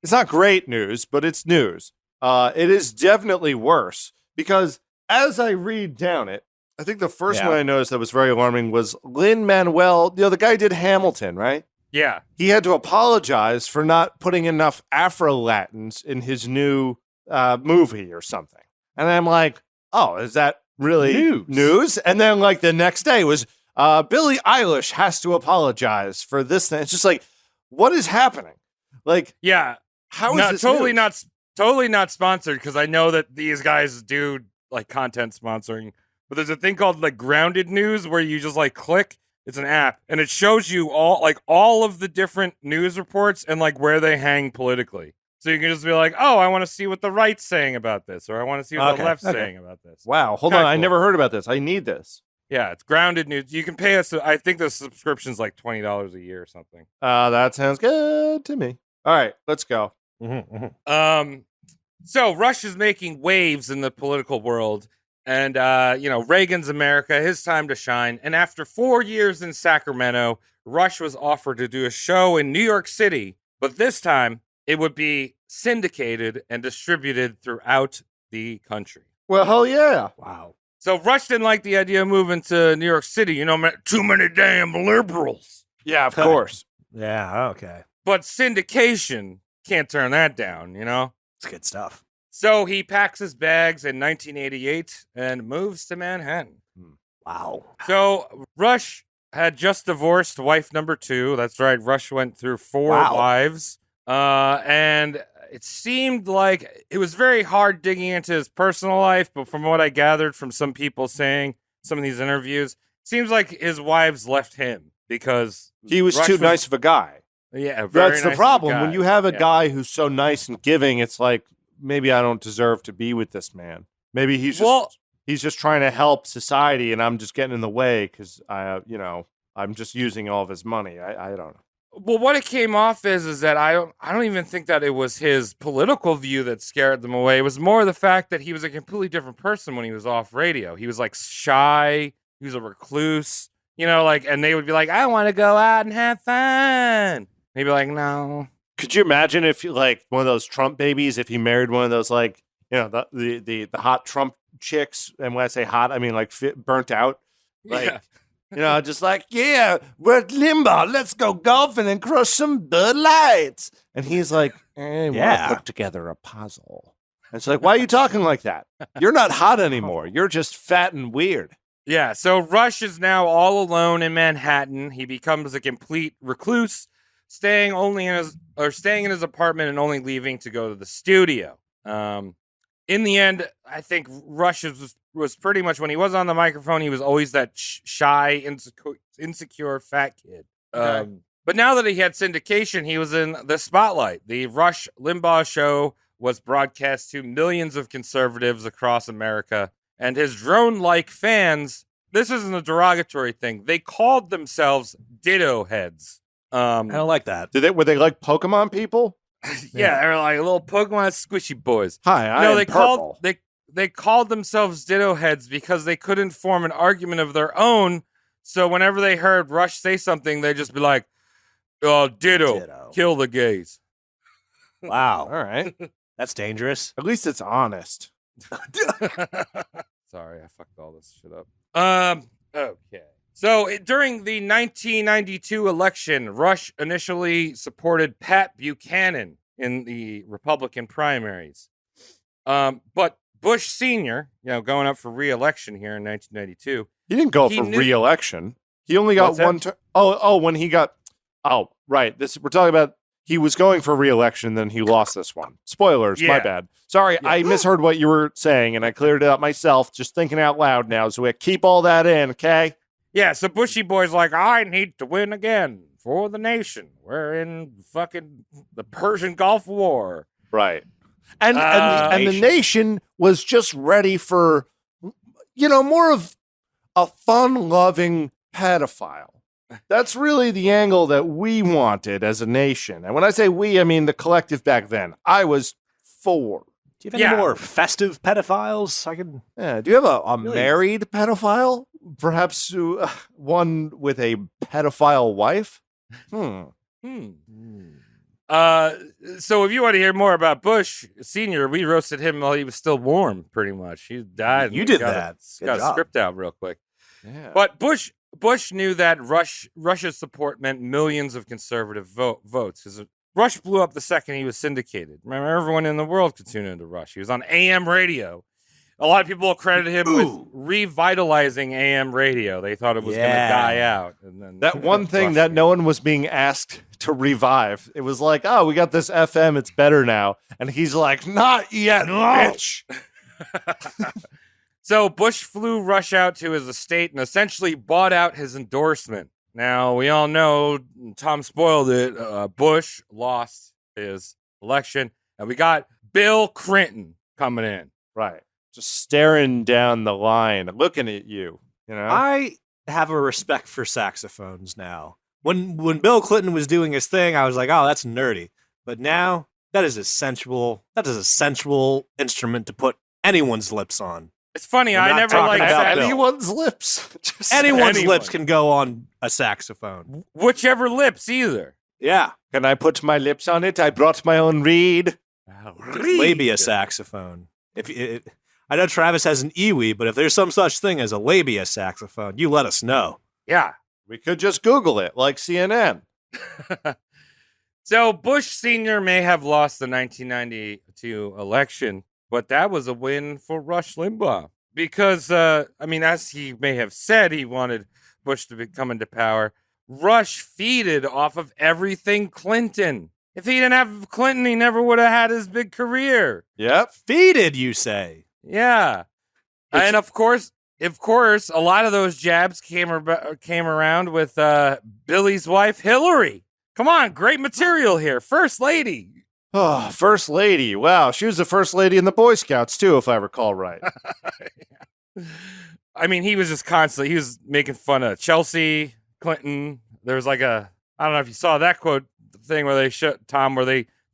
not great news, but it's news. It is definitely worse because as I read down it, I think the first one I noticed that was very alarming was Lin-Manuel. The guy did Hamilton, right? Yeah. He had to apologize for not putting enough Afro-Latins in his new movie or something. And I'm like, oh, is that really news? And then like the next day was Billie Eilish has to apologize for this thing. It's just like, what is happening? Like, yeah, how is this totally news? totally not sponsored because I know that these guys do like content sponsoring, but there's a thing called like Grounded News where you just like click. It's an app and it shows you all of the different news reports and like where they hang politically. So you can just be like, oh, I want to see what the right's saying about this, or I want to see what the left's saying about this. Wow, hold on, I never heard about this. I need this. Yeah, it's Grounded News. You can pay us. I think the subscription's like $20 a year or something. That sounds good to me. All right, let's go. Mm-hmm, mm-hmm. So Rush is making waves in the political world, and Reagan's America, his time to shine. And after 4 years in Sacramento, Rush was offered to do a show in New York City, but this time it would be syndicated and distributed throughout the country. Well, hell yeah! Wow. So Rush didn't like the idea of moving to New York City. Too many damn liberals. Yeah, of course. Yeah, okay. But syndication can't turn that down, It's good stuff. So he packs his bags in 1988 and moves to Manhattan. Wow. So Rush had just divorced wife number 2. That's right. Rush went through 4 wives. And it seemed like it was very hard digging into his personal life, but from what I gathered from some people saying some of these interviews, it seems like his wives left him because he was too nice of a guy. Yeah, that's the problem. When you have a guy who's so nice and giving, it's like, maybe I don't deserve to be with this man. Maybe he's just trying to help society, and I'm just getting in the way because I'm just using all of his money. I don't know. Well, what it came off is that I don't even think that it was his political view that scared them away. It was more the fact that he was a completely different person when he was off radio. He was like shy. He was a recluse. Like, and they would be like, "I want to go out and have fun." He'd be like, "No." Could you imagine if like one of those Trump babies, if he married one of those like the hot Trump chicks, and when I say hot, I mean like burnt out, like. Yeah. Just like, yeah, we're at Limbaugh. Let's go golfing and crush some Bud Lights. And he's like, I want to put together a puzzle. And it's like, why are you talking like that? You're not hot anymore. You're just fat and weird. Yeah, so Rush is now all alone in Manhattan. He becomes a complete recluse, staying in his apartment and only leaving to go to the studio. In the end, I think Rush was pretty much, when he was on the microphone, he was always that shy, insecure fat kid. Okay. But now that he had syndication, he was in the spotlight. The Rush Limbaugh show was broadcast to millions of conservatives across America, and his drone-like fans, this isn't a derogatory thing, they called themselves Ditto Heads. I don't like that. Were they like Pokemon people? Yeah, they're like little Pokemon squishy boys. Hi, I'm purple. They called themselves Ditto Heads because they couldn't form an argument of their own. So whenever they heard Rush say something, they'd just be like, "Oh, ditto. Kill the gays." Wow. All right. That's dangerous. At least it's honest. Sorry, I fucked all this shit up. Okay. So during the 1992 election, Rush initially supported Pat Buchanan in the Republican primaries. But Bush Sr., going up for re-election here in 1992. He didn't go for re-election. He only got one term. When he got... Oh, right. We're talking about he was going for re-election, then he lost this one. Spoilers, my bad. Sorry, yeah. I misheard what you were saying, and I cleared it up myself, just thinking out loud now, so we keep all that in, okay? Yeah, so Bushy Boy's like, I need to win again for the nation. We're in fucking the Persian Gulf War. Right. And the nation was just ready for, more of a fun-loving pedophile. That's really the angle that we wanted as a nation. And when I say we, I mean the collective back then. I was 4. Do you have any more festive pedophiles? Do you have a married pedophile? Perhaps one with a pedophile wife? So if you want to hear more about Bush Sr., we roasted him while he was still warm, pretty much. He died. You did that. Got a script out real quick. Yeah. But Bush knew that Rush's support meant millions of conservative votes. Rush blew up the second he was syndicated. Remember, everyone in the world could tune into Rush. He was on AM radio. A lot of people credited him with revitalizing AM radio. They thought it was going to die out. And then that one thing that no one was being asked to revive. It was like, we got this FM. It's better now. And he's like, not yet, bitch. So Bush flew Rush out to his estate and essentially bought out his endorsement. Now, we all know, Tom spoiled it, Bush lost his election, and we got Bill Clinton coming in. Right. Just staring down the line, looking at you, I have a respect for saxophones now. When Bill Clinton was doing his thing, I was like, oh, that's nerdy. But now, that is a sensual instrument to put anyone's lips on. It's funny, I never liked anyone's lips. Anyone's lips can go on a saxophone. Whichever lips, either. Yeah. Can I put my lips on it? I brought my own reed. Labia saxophone. I know Travis has an Iwi, but if there's some such thing as a labia saxophone, you let us know. Yeah. We could just Google it, like CNN. So Bush Sr. may have lost the 1992 election, but that was a win for Rush Limbaugh. Because, as he may have said, he wanted Bush to come into power. Rush feeded off of everything Clinton. If he didn't have Clinton, he never would have had his big career. Yep. Feeded, you say? Yeah. And of course, a lot of those jabs came around with Billy's wife, Hillary. Come on, great material here. First lady. Oh, First Lady. Wow, she was the First Lady in the Boy Scouts, too, if I recall right. I mean, he was just constantly, he was making fun of Chelsea Clinton. There was like I I don't know if you saw that quote thing where they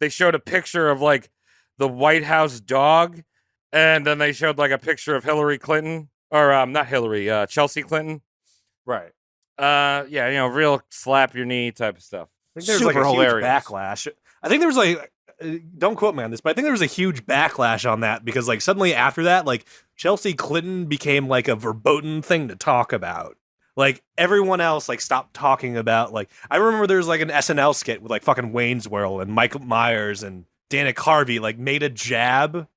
showed a picture of like the White House dog, and then they showed like a picture of Hillary Clinton, or not Hillary, Chelsea Clinton. Right. Yeah, real slap your knee type of stuff. I think there's Super like a hilarious. huge backlash. I think there was like, don't quote me on this, but I think there was a huge backlash on that because like suddenly after that, like Chelsea Clinton became like a verboten thing to talk about. Like everyone else like stopped talking about like, I remember there was like an SNL skit with like fucking Wayne's World and Michael Myers and Dana Carvey like made a jab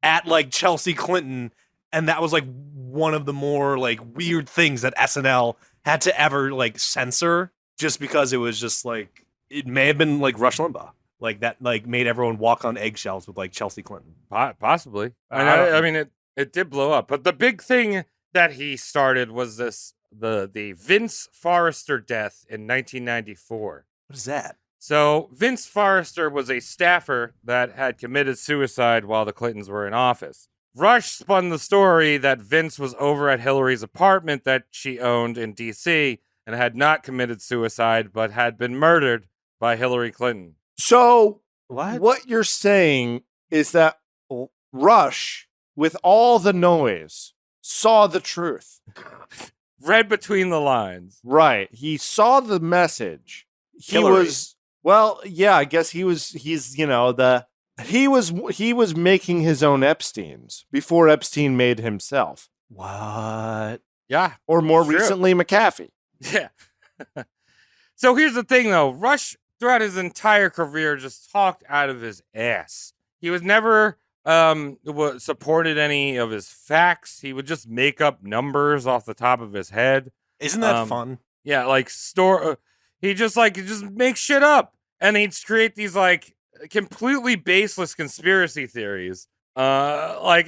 at like Chelsea Clinton, and that was like one of the more like weird things that SNL had to ever like censor just because it was just like, it may have been like Rush Limbaugh. Like that, like made everyone walk on eggshells with like Chelsea Clinton. Possibly. I mean, it did blow up. But the big thing that he started was the Vince Forrester death in 1994. What is that? So Vince Forrester was a staffer that had committed suicide while the Clintons were in office. Rush spun the story that Vince was over at Hillary's apartment that she owned in D.C. and had not committed suicide, but had been murdered by Hillary Clinton. So What you're saying is that Rush, with all the noise, saw the truth. Read between the lines. Right. He saw the message. Hillary. I guess he was making his own Epsteins before Epstein made himself. What? Yeah. Or more True. recently, McAfee. Yeah. So here's the thing, though. Rush, throughout his entire career, just talked out of his ass. He was never supported any of his facts. He would just make up numbers off the top of his head. Isn't that fun? Yeah, like he just makes shit up, and he'd create these like completely baseless conspiracy theories. I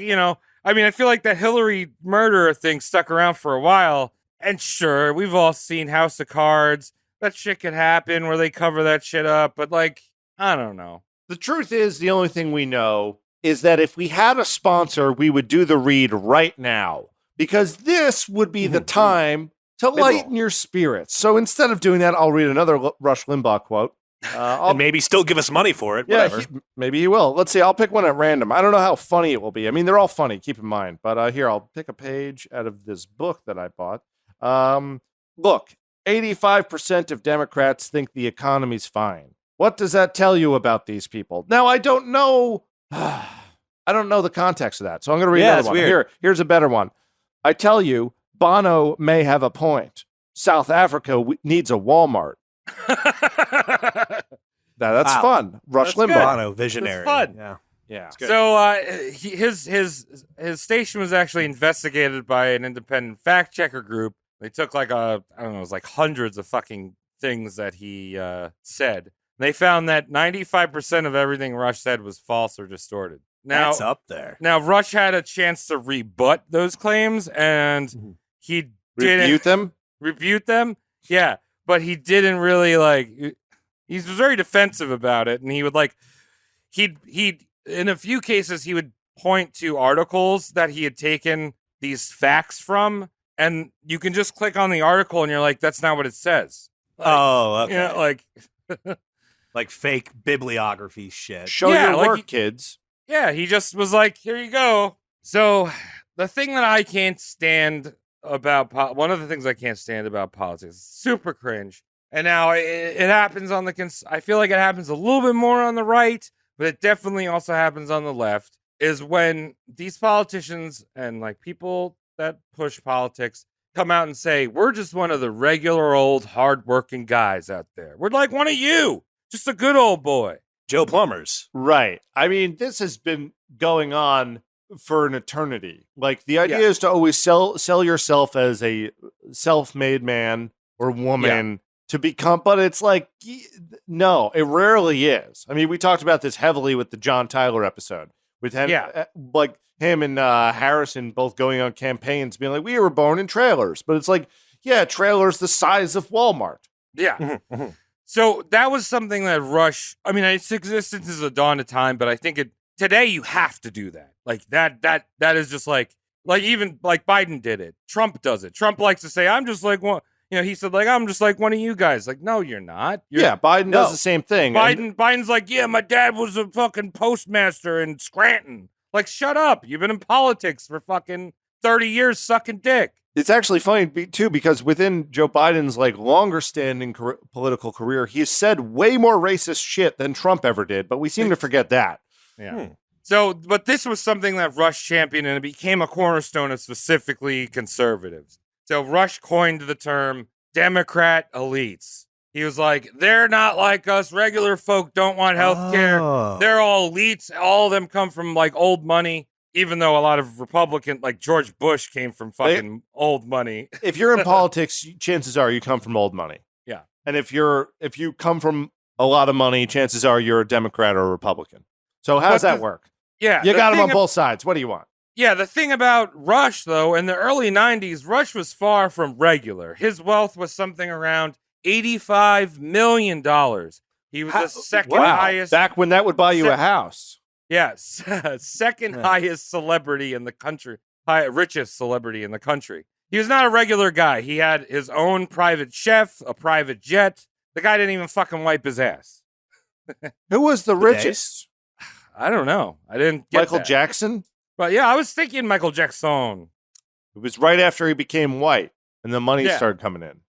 feel like that Hillary murder thing stuck around for a while, and sure, we've all seen House of Cards. That shit could happen where they cover that shit up, but like, I don't know. The truth is, the only thing we know is that if we had a sponsor, we would do the read right now, because this would be the time to lighten your spirits. So instead of doing that, I'll read another Rush Limbaugh quote. And maybe still give us money for it. Yeah, Whatever. maybe he will. Let's see. I'll pick one at random. I don't know how funny it will be. I mean, they're all funny, keep in mind. But here, I'll pick a page out of this book that I bought. Look, 85% of Democrats think the economy's fine. What does that tell you about these people? Now, I don't know. I don't know the context of that. So I'm going to read another one. Weird. Here's a better one. I tell you, Bono may have a point. South Africa needs a Walmart. That's fun. Rush Limbaugh. Bono, visionary. It's fun. Yeah. So his station was actually investigated by an independent fact checker group. They took like it was like hundreds of fucking things that he said. They found that 95% of everything Rush said was false or distorted. Now, That's up there. Now, Rush had a chance to rebut those claims, and he didn't rebut them. Yeah, but he didn't really he was very defensive about it, and he would he'd in a few cases he would point to articles that he had taken these facts from, and you can just click on the article and you're like, that's not what it says. Okay. Like fake bibliography shit. Show your work, kids. Yeah, he just was like, here you go. So the thing that I can't stand about one of the things I can't stand about politics, super cringe. And now it happens on I feel like it happens a little bit more on the right, but it definitely also happens on the left, is when these politicians and people that push politics come out and say, we're just one of the regular old hardworking guys out there. We're like one of you, just a good old boy. Joe Plumbers. Right. I mean, this has been going on for an eternity. Like, the idea is to always sell yourself as a self-made man or woman to become, but it's like, no, it rarely is. I mean, we talked about this heavily with the John Tyler episode with him, him and Harrison both going on campaigns being like, we were born in trailers, but it's like, yeah, trailers the size of Walmart. Yeah. So that was something that Rush, I mean, its existence is a dawn of time, but I think today you have to do that. Like that is just even Biden did it. Trump does it. Trump likes to say, I'm just like one, he said, like, I'm just like one of you guys. Like, no, you're not. Biden does the same thing. Biden's like, yeah, my dad was a fucking postmaster in Scranton. Like, shut up. You've been in politics for fucking 30 years sucking dick. It's actually funny, too, because within Joe Biden's, like, longer-standing political career, he's said way more racist shit than Trump ever did, but we seem to forget that. Yeah. So, but this was something that Rush championed, and it became a cornerstone of specifically conservatives. So Rush coined the term Democrat elites. He was like, they're not like us. Regular folk don't want health care. They're all elites. All of them come from, like, old money. Even though a lot of Republican, like George Bush, came from fucking old money. If you're in politics, chances are you come from old money. Yeah. And if you come from a lot of money, chances are you're a Democrat or a Republican. So how does that work? Yeah. You got them on both sides. What do you want? Yeah, the thing about Rush, though, in the early 90s, Rush was far from regular. His wealth was something around $85 million. He was the second highest. Back when that would buy you a house. Yes, second highest celebrity in the country, richest celebrity in the country. He was not a regular guy. He had his own private chef, a private jet. The guy didn't even fucking wipe his ass. Who was the richest? I don't know. I didn't get Michael that. Jackson? But yeah, I was thinking Michael Jackson. It was right after he became white and the money started coming in.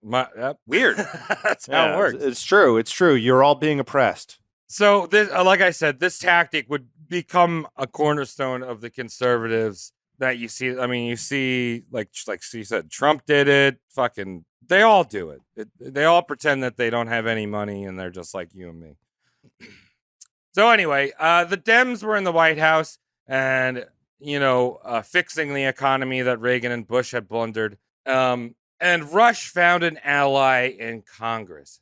Weird. That's how it works. It's true. It's true. You're all being oppressed. So, this, like I said, this tactic would become a cornerstone of the conservatives that you see. I mean, you see, like you said, Trump did it. Fucking, they all do it. They all pretend that they don't have any money and they're just like you and me. So anyway, the Dems were in the White House and, fixing the economy that Reagan and Bush had blundered. And Rush found an ally in Congress.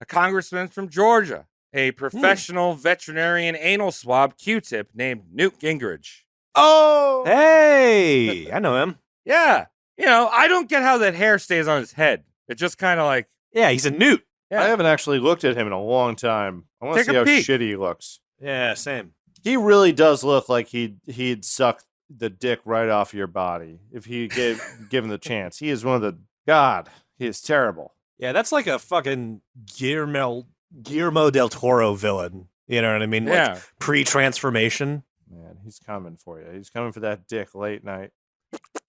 A congressman from Georgia, a professional veterinarian anal swab Q-tip named Newt Gingrich. Oh! Hey! I know him. Yeah. I don't get how that hair stays on his head. It just kind of like... Yeah, he's a newt. Yeah. I haven't actually looked at him in a long time. I want to see how shitty he looks. Yeah, same. He really does look like he'd suck the dick right off your body if he given the chance. He is one of the... God, he is terrible. Yeah, that's like a fucking Guillermo del Toro villain. You know what I mean? Yeah. Like pre-transformation. Man, he's coming for you. He's coming for that dick late night.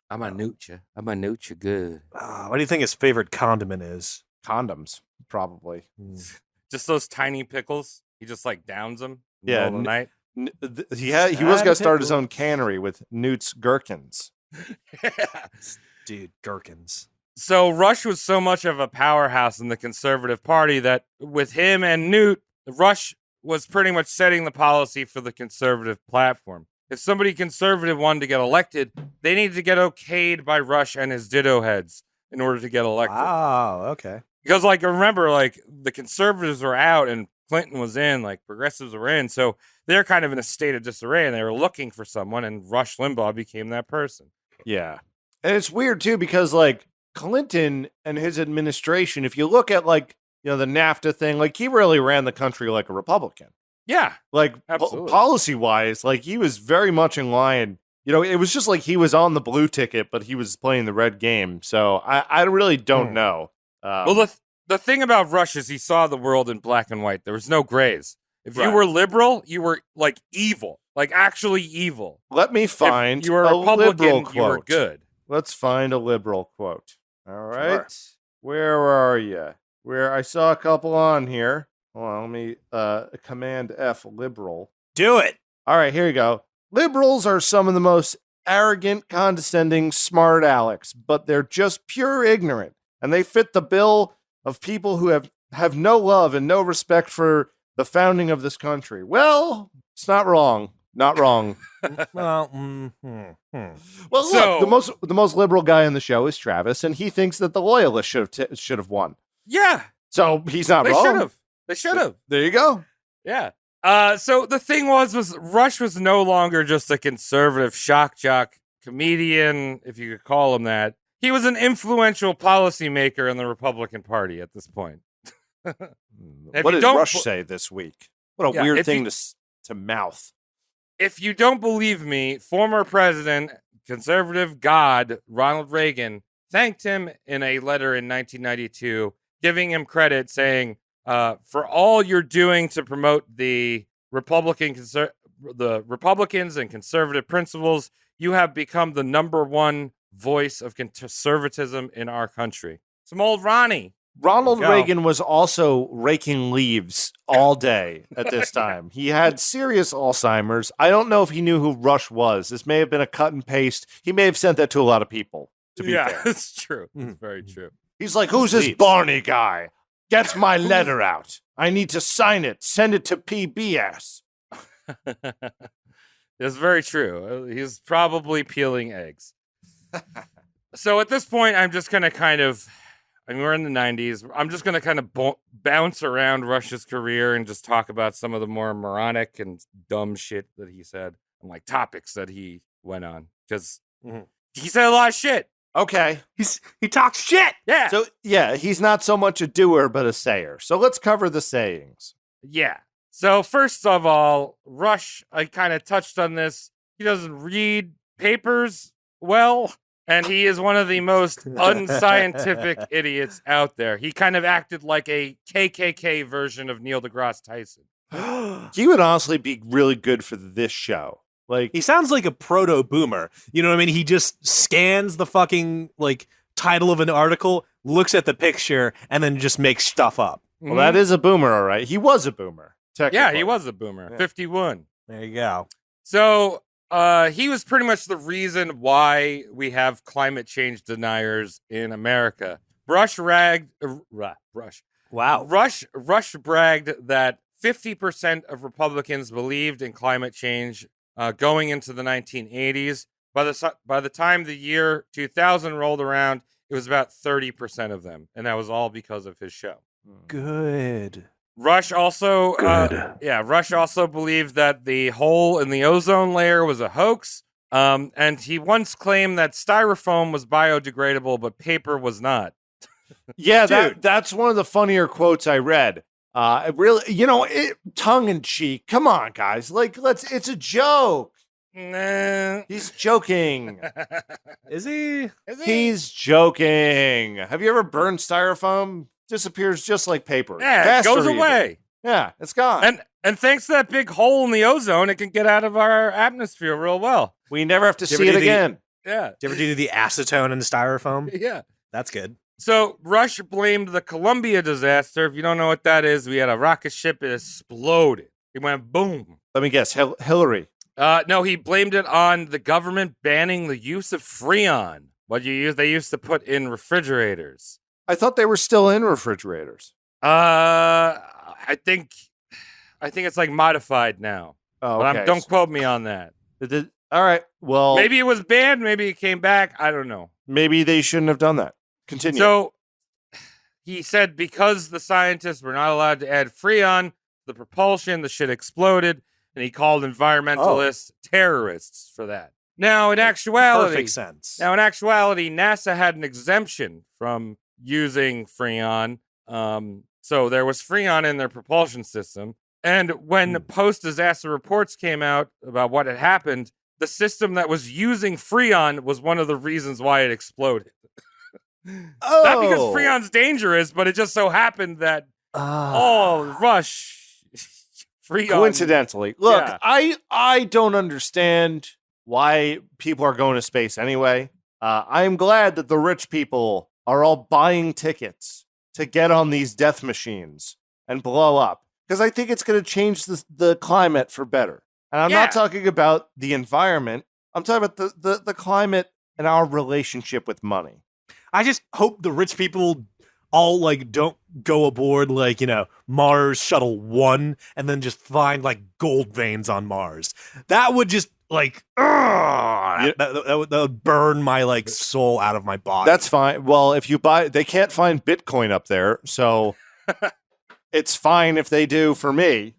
I'm a newt you good. What do you think his favorite condiment is? Condoms, probably. Just those tiny pickles. He just like downs them in the middle of the night. He was going to start his own cannery with Newt's Gherkins. Dude, gherkins. So Rush was so much of a powerhouse in the Conservative Party that with him and Newt, Rush was pretty much setting the policy for the conservative platform. If somebody conservative wanted to get elected, they needed to get okayed by Rush and his ditto heads in order to get elected. Oh, okay. Because, like, remember, like, the conservatives were out and Clinton was in, like, progressives were in. So they're kind of in a state of disarray and they were looking for someone, and Rush Limbaugh became that person. Yeah. And it's weird, too, because, like, Clinton and his administration, if you look at, like, the NAFTA thing, like, he really ran the country like a Republican. Yeah. Like, policy-wise, like, he was very much in line. It was just like he was on the blue ticket, but he was playing the red game. So I really don't know. Well, the thing about Rush is he saw the world in black and white. There was no grays. If you were liberal, you were, like, evil. Like, actually evil. Let me find if you were a Republican, quote. You were good. Let's find a liberal quote. All right. Sure. Where are you? Where I saw a couple on here. Hold on, let me Command F liberal. Do it. All right, here you go. Liberals are some of the most arrogant, condescending, smart Alecs, but they're just pure ignorant, and they fit the bill of people who have no love and no respect for the founding of this country. Well, it's not wrong. Not wrong. Well, Well, look, the most liberal guy on the show is Travis, and he thinks that the Loyalists should have won. Yeah. So he's not wrong. They should have. There you go. Yeah. So the thing was Rush was no longer just a conservative shock jock comedian, if you could call him that. He was an influential policymaker in the Republican Party at this point. What did Rush say this week? What a weird thing to mouth. If you don't believe me, former president, conservative god Ronald Reagan thanked him in a letter in 1992, giving him credit, saying, for all you're doing to promote the Republicans and conservative principles, you have become the number one voice of conservatism in our country. Some old Ronnie. Ronald Reagan was also raking leaves all day at this time. He had serious Alzheimer's. I don't know if he knew who Rush was. This may have been a cut and paste. He may have sent that to a lot of people, to be fair. It's true. It's very true. He's like, who's this Barney guy? Gets my letter out. I need to sign it. Send it to PBS. It's very true. He's probably peeling eggs. So at this point, I'm just going to we're in the 90s. I'm just going to kind of bounce around Rush's career and just talk about some of the more moronic and dumb shit that he said and like topics that he went on. Because he said a lot of shit. Okay. He talks shit. Yeah. So, yeah, he's not so much a doer, but a sayer. So let's cover the sayings. Yeah. So first of all, Rush, I kind of touched on this. He doesn't read papers well, and he is one of the most unscientific idiots out there. He kind of acted like a KKK version of Neil deGrasse Tyson. He would honestly be really good for this show. Like, he sounds like a proto-boomer. You know what I mean? He just scans the fucking like title of an article, looks at the picture, and then just makes stuff up. Well, that is a boomer, all right. He was a boomer. Yeah, he was a boomer. Yeah. 51. There you go. So he was pretty much the reason why we have climate change deniers in America. Rush bragged that 50% of Republicans believed in climate change going into the 1980s. By the time the year 2000 rolled around, it was about 30% of them, and that was all because of his show. Good. Rush also, Rush also believed that the hole in the ozone layer was a hoax, and he once claimed that styrofoam was biodegradable, but paper was not. Yeah, that's one of the funnier quotes I read. Really, tongue in cheek. Come on, guys. Like, it's a joke. Nah. He's joking. Is he? He's joking. Have you ever burned styrofoam? Disappears just like paper. Yeah, it goes away. Yeah, it's gone. And thanks to that big hole in the ozone, it can get out of our atmosphere real well. We never have to see it again. Yeah. Do you ever do the acetone and styrofoam? Yeah. That's good. So Rush blamed the Columbia disaster. If you don't know what that is, we had a rocket ship. It exploded. It went boom. Let me guess. Hillary. No, he blamed it on the government banning the use of Freon. They used to put in refrigerators. I thought they were still in refrigerators. I think it's like modified now. Oh, okay. But don't quote me on that. All right. Well, maybe it was banned. Maybe it came back. I don't know. Maybe they shouldn't have done that. Continue. So he said because the scientists were not allowed to add Freon, the propulsion, the shit exploded, and he called environmentalists terrorists for that. Now, in actuality, perfect sense. Now, in actuality, NASA had an exemption from using Freon. So there was Freon in their propulsion system. And when post-disaster reports came out about what had happened, the system that was using Freon was one of the reasons why it exploded. Not because Freon's dangerous, but it just so happened that, Rush, Freon. Coincidentally. Look, yeah. I don't understand why people are going to space anyway. I am glad that the rich people are all buying tickets to get on these death machines and blow up. Because I think it's going to change the climate for better. And I'm not talking about the environment. I'm talking about the climate and our relationship with money. I just hope the rich people all don't go aboard Mars Shuttle 1 and then just find gold veins on Mars. That would just that would burn my soul out of my body. That's fine. Well, if you they can't find Bitcoin up there, so it's fine if they do for me.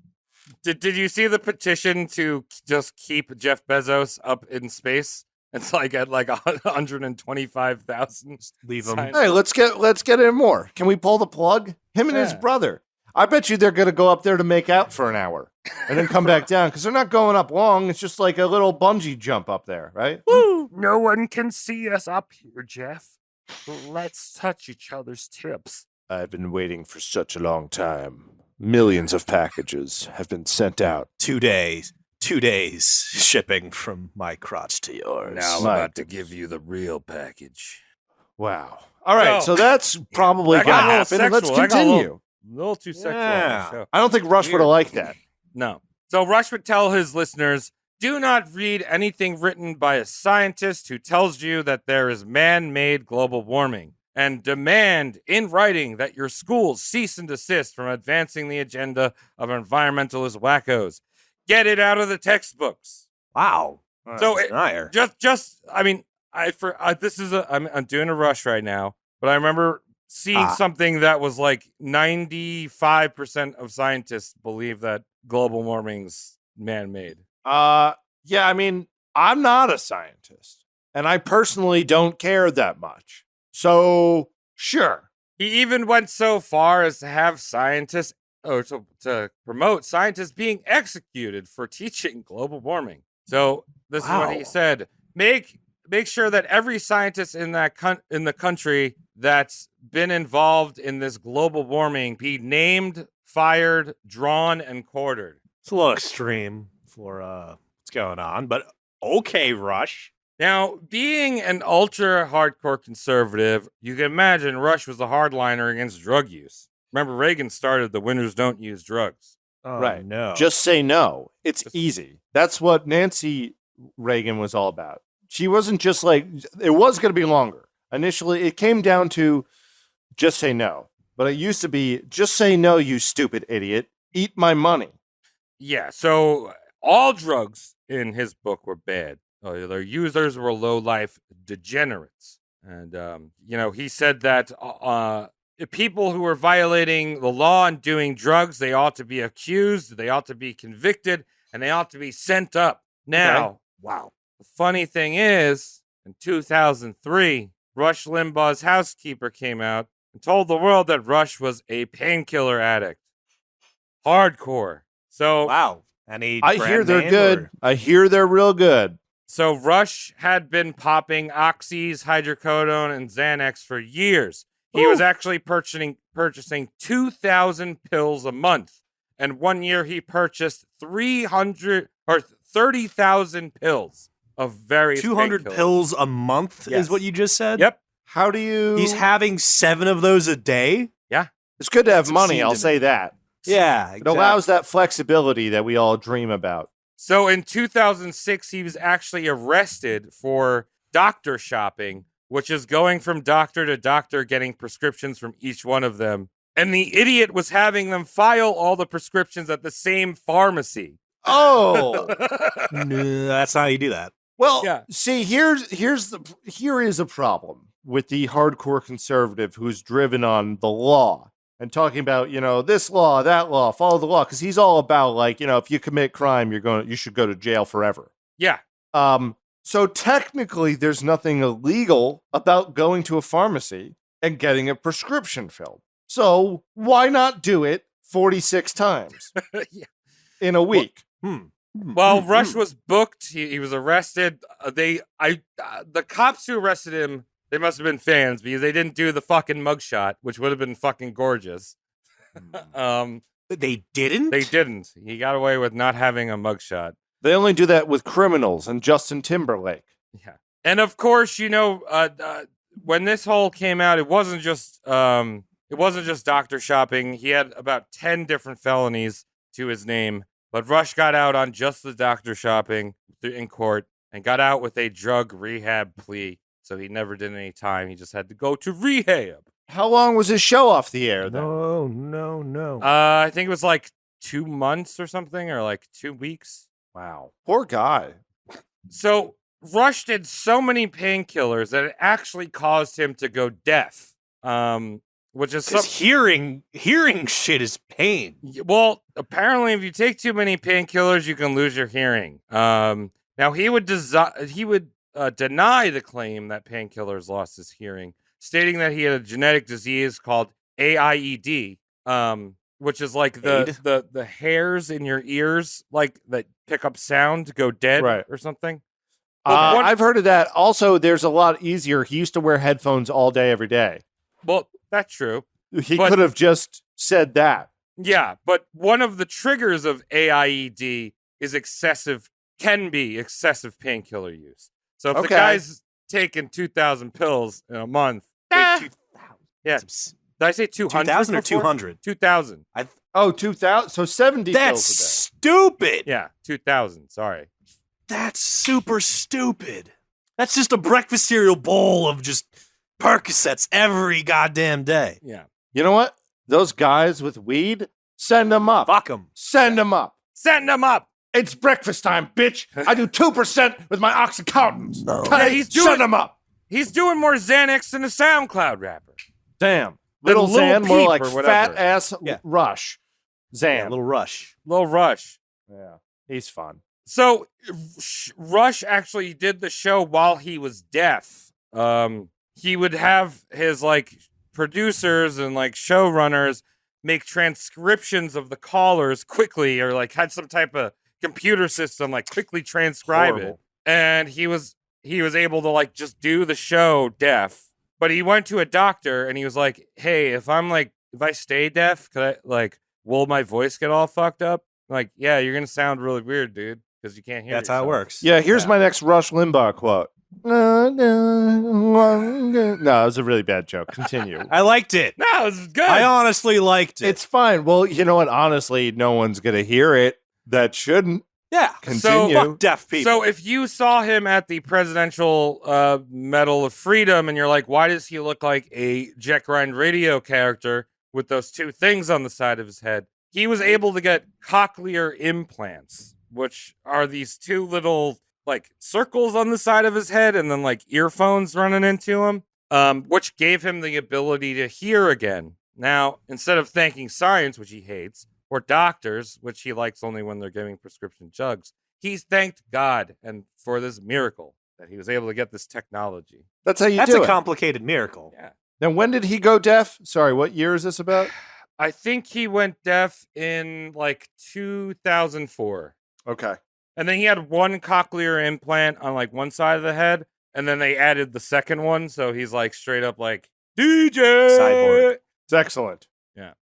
Did you see the petition to just keep Jeff Bezos up in space? It's at 125,000. Leave him. Hey, let's get in more. Can we pull the plug? Him and his brother. I bet you they're going to go up there to make out for an hour and then come back down because they're not going up long. It's just like a little bungee jump up there, right? Woo! No one can see us up here, Jeff. Let's touch each other's tips. I've been waiting for such a long time. Millions of packages have been sent out. 2 days. 2 days shipping from my crotch to yours. Now I'm My about to goodness. give you the real package. Wow. All right, So- so that's probably That going to got a little happen. And let's sexual. That got a continue. A little too sexual. Yeah. On the show. I don't think Rush would have liked that. No. So Rush would tell his listeners, do not read anything written by a scientist who tells you that there is man-made global warming, and demand in writing that your schools cease and desist from advancing the agenda of environmentalist wackos. Get it out of the textbooks. Wow. So Denier. I'm doing a Rush right now, but I remember seeing something that was like 95% of scientists believe that global warming's man-made. Yeah, I mean, I'm not a scientist, and I personally don't care that much. So, sure. He even went so far as to have scientists, to promote scientists being executed for teaching global warming. So this is what he said: make sure that every scientist in the country that's been involved in this global warming be named, fired, drawn, and quartered. It's a little extreme for what's going on, but okay, Rush. Now, being an ultra hardcore conservative, you can imagine Rush was a hardliner against drug use. Remember, Reagan started the winners don't use drugs. Oh, Right. No. Just say no. It's easy. That's what Nancy Reagan was all about. She wasn't just like, it was going to be longer. Initially, it came down to just say no. But it used to be, just say no, you stupid idiot. Eat my money. Yeah, so all drugs in his book were bad. Their users were low-life degenerates. And, he said that people who were violating the law and doing drugs, they ought to be accused, they ought to be convicted, and they ought to be sent up. Now, wow. The funny thing is, in 2003, Rush Limbaugh's housekeeper came out and told the world that Rush was a painkiller addict. Hardcore. So, wow. Any I hear they're good. Or? I hear they're real good. So Rush had been popping oxys, hydrocodone, and Xanax for years. He was actually purchasing 2,000 pills a month. And one year he purchased 30,000 pills of various 200 pills a month is what you just said? Yep. How do you... He's having 7 of those a day? Yeah. It's good to have money, I'll say that. Yeah, It allows that flexibility that we all dream about. So in 2006, he was actually arrested for doctor shopping, which is going from doctor to doctor, getting prescriptions from each one of them. And the idiot was having them file all the prescriptions at the same pharmacy. Oh, No, that's not how you do that. well, Yeah. see, here is a problem with the hardcore conservative who's driven on the law and talking about, this law, that law, follow the law, because he's all about like, if you commit crime, you should go to jail forever. Yeah. So technically, there's nothing illegal about going to a pharmacy and getting a prescription filled. So why not do it 46 times Yeah. in a week? Well, Rush was booked. He was arrested. The cops who arrested him, they must have been fans because they didn't do the fucking mugshot, which would have been fucking gorgeous. They didn't? They didn't. He got away with not having a mugshot. They only do that with criminals and Justin Timberlake. Yeah. And of course, when this whole came out, it wasn't just doctor shopping. He had about 10 different felonies to his name. But Rush got out on just the doctor shopping in court and got out with a drug rehab plea. So he never did any time. He just had to go to rehab. How long was his show off the air, though? No. I think it was like 2 months or something, or like 2 weeks. Wow. Poor guy. So Rush did so many painkillers that it actually caused him to go deaf. Which is hearing shit is pain. Well, apparently, if you take too many painkillers, you can lose your hearing. Now he would deny the claim that painkillers lost his hearing, stating that he had a genetic disease called AIED, which is like the hairs in your ears, like that pick up sound, go dead or something. I've heard of that. Also, there's a lot easier. He used to wear headphones all day, every day. Well, that's true. He could have just said that. Yeah, but one of the triggers of AIED can be excessive painkiller use. So if the guy's taking 2,000 pills in a month, 2,000. Yeah. Did I say 200? 2,000 or 200? 2,000. 2,000. So 70 That's pills a day. stupid. Yeah, 2,000. Sorry. That's super stupid. That's just a breakfast cereal bowl of just Percocets every goddamn day. Yeah. You know what? Those guys with weed, send them up. Fuck them. Send them up. Send them up. It's breakfast time, bitch. I do 2% with my Oxycontins. No. Yeah, Send them up. He's doing more Xanax than a SoundCloud rapper. Damn. Than Little Xan, more Peep like or whatever. fat ass Yeah. Rush. Xan. Yeah, little Rush. Lil Rush. Yeah. He's fun. So Rush actually did the show while he was deaf. He would have his like producers and like showrunners make transcriptions of the callers quickly, or like had some type of computer system like quickly transcribe it. And he was able to like just do the show deaf. But he went to a doctor and he was like, "Hey, if I stay deaf, will my voice get all fucked up?" I'm like, "Yeah, you're gonna sound really weird, dude, because you can't hear." That's how it works. Yeah, here's my next Rush Limbaugh quote. No, it was a really bad joke. Continue. I liked it. No, it was good. I honestly liked it. It's fine. Well, you know what? Honestly, no one's going to hear it that shouldn't. Yeah. Continue. Fuck deaf people. So if you saw him at the Presidential Medal of Freedom and you're like, why does he look like a Jet Grind Radio character with those two things on the side of his head? He was able to get cochlear implants, which are these two little like circles on the side of his head and then like earphones running into him, which gave him the ability to hear again. Now, instead of thanking science, which he hates, or doctors, which he likes only when they're giving prescription drugs, he's thanked God and for this miracle that he was able to get this technology. That's how you That's do a it. complicated miracle. Yeah. Now, when did he go deaf? Sorry, what year is this about? I think he went deaf in like 2004. Okay. And then he had one cochlear implant on like one side of the head, and then they added the second one, so he's like straight up like DJ Cyborg. It's excellent. Yeah.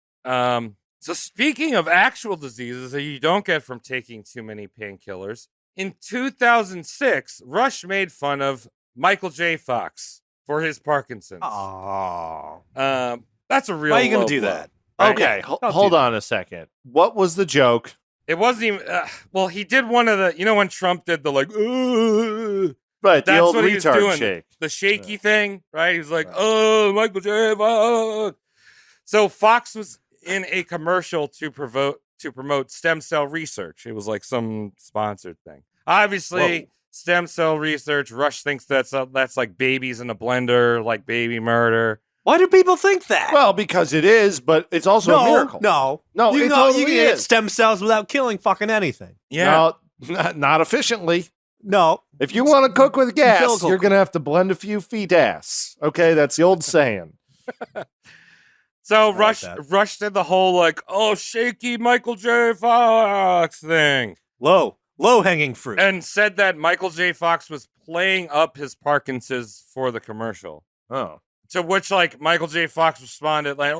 So speaking of actual diseases that you don't get from taking too many painkillers, in 2006, Rush made fun of Michael J. Fox for his Parkinson's. Oh. That's a real. Why are you going to to do that? Right? Okay, Don't hold do on a second. What was the joke? It wasn't even. Well, he did one of the. You know when Trump did the like. Right, the That's old what he was retard doing. shake. The shaky thing, right? He was like, "Oh, Michael J. Fox." So Fox was in a commercial to promote stem cell research. It was like some sponsored thing. Obviously, stem cell research. Rush thinks that's like babies in a blender, like baby murder. Why do people think that? Well, because it is, but it's also a miracle. No, it you totally can get is. stem cells without killing fucking anything. Yeah. No, not efficiently. No. If you want to cook with gas, Umbilical you're going to have to blend a few feet ass. Okay, that's the old saying. So like Rush did the whole like, oh, shaky Michael J. Fox thing. Low hanging fruit. And said that Michael J. Fox was playing up his Parkinson's for the commercial. Oh. To which, like, Michael J. Fox responded, like,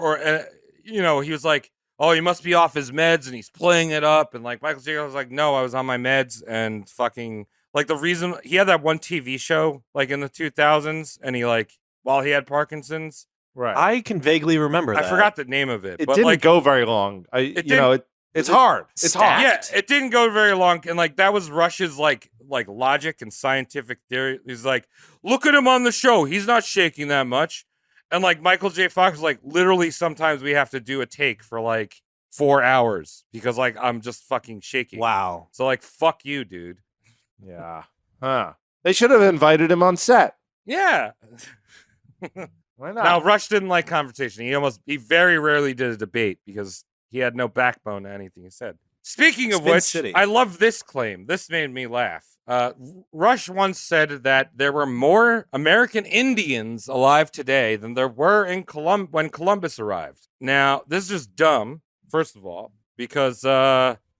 he was like, oh, he must be off his meds and he's playing it up. And, like, Michael J. was like, no, I was on my meds and fucking, like, the reason he had that one TV show, like, in the 2000s, and he, like, while he had Parkinson's. Right. I can vaguely remember that. I forgot the name of it. It but didn't like, go very long. It's hard. It's hard. Yeah, it didn't go very long, and like that was Rush's like logic and scientific theory. He's like, look at him on the show; he's not shaking that much. And like Michael J. Fox was like, literally, sometimes we have to do a take for like 4 hours because like I'm just fucking shaking. Wow. So like, fuck you, dude. Yeah. Huh. They should have invited him on set. Yeah. Why not? Now Rush didn't like confrontation. He very rarely did a debate because he had no backbone to anything he said. Speaking of Spin which, City. I love this claim. This made me laugh. Rush once said that there were more American Indians alive today than there were in when Columbus arrived. Now, this is just dumb, first of all, because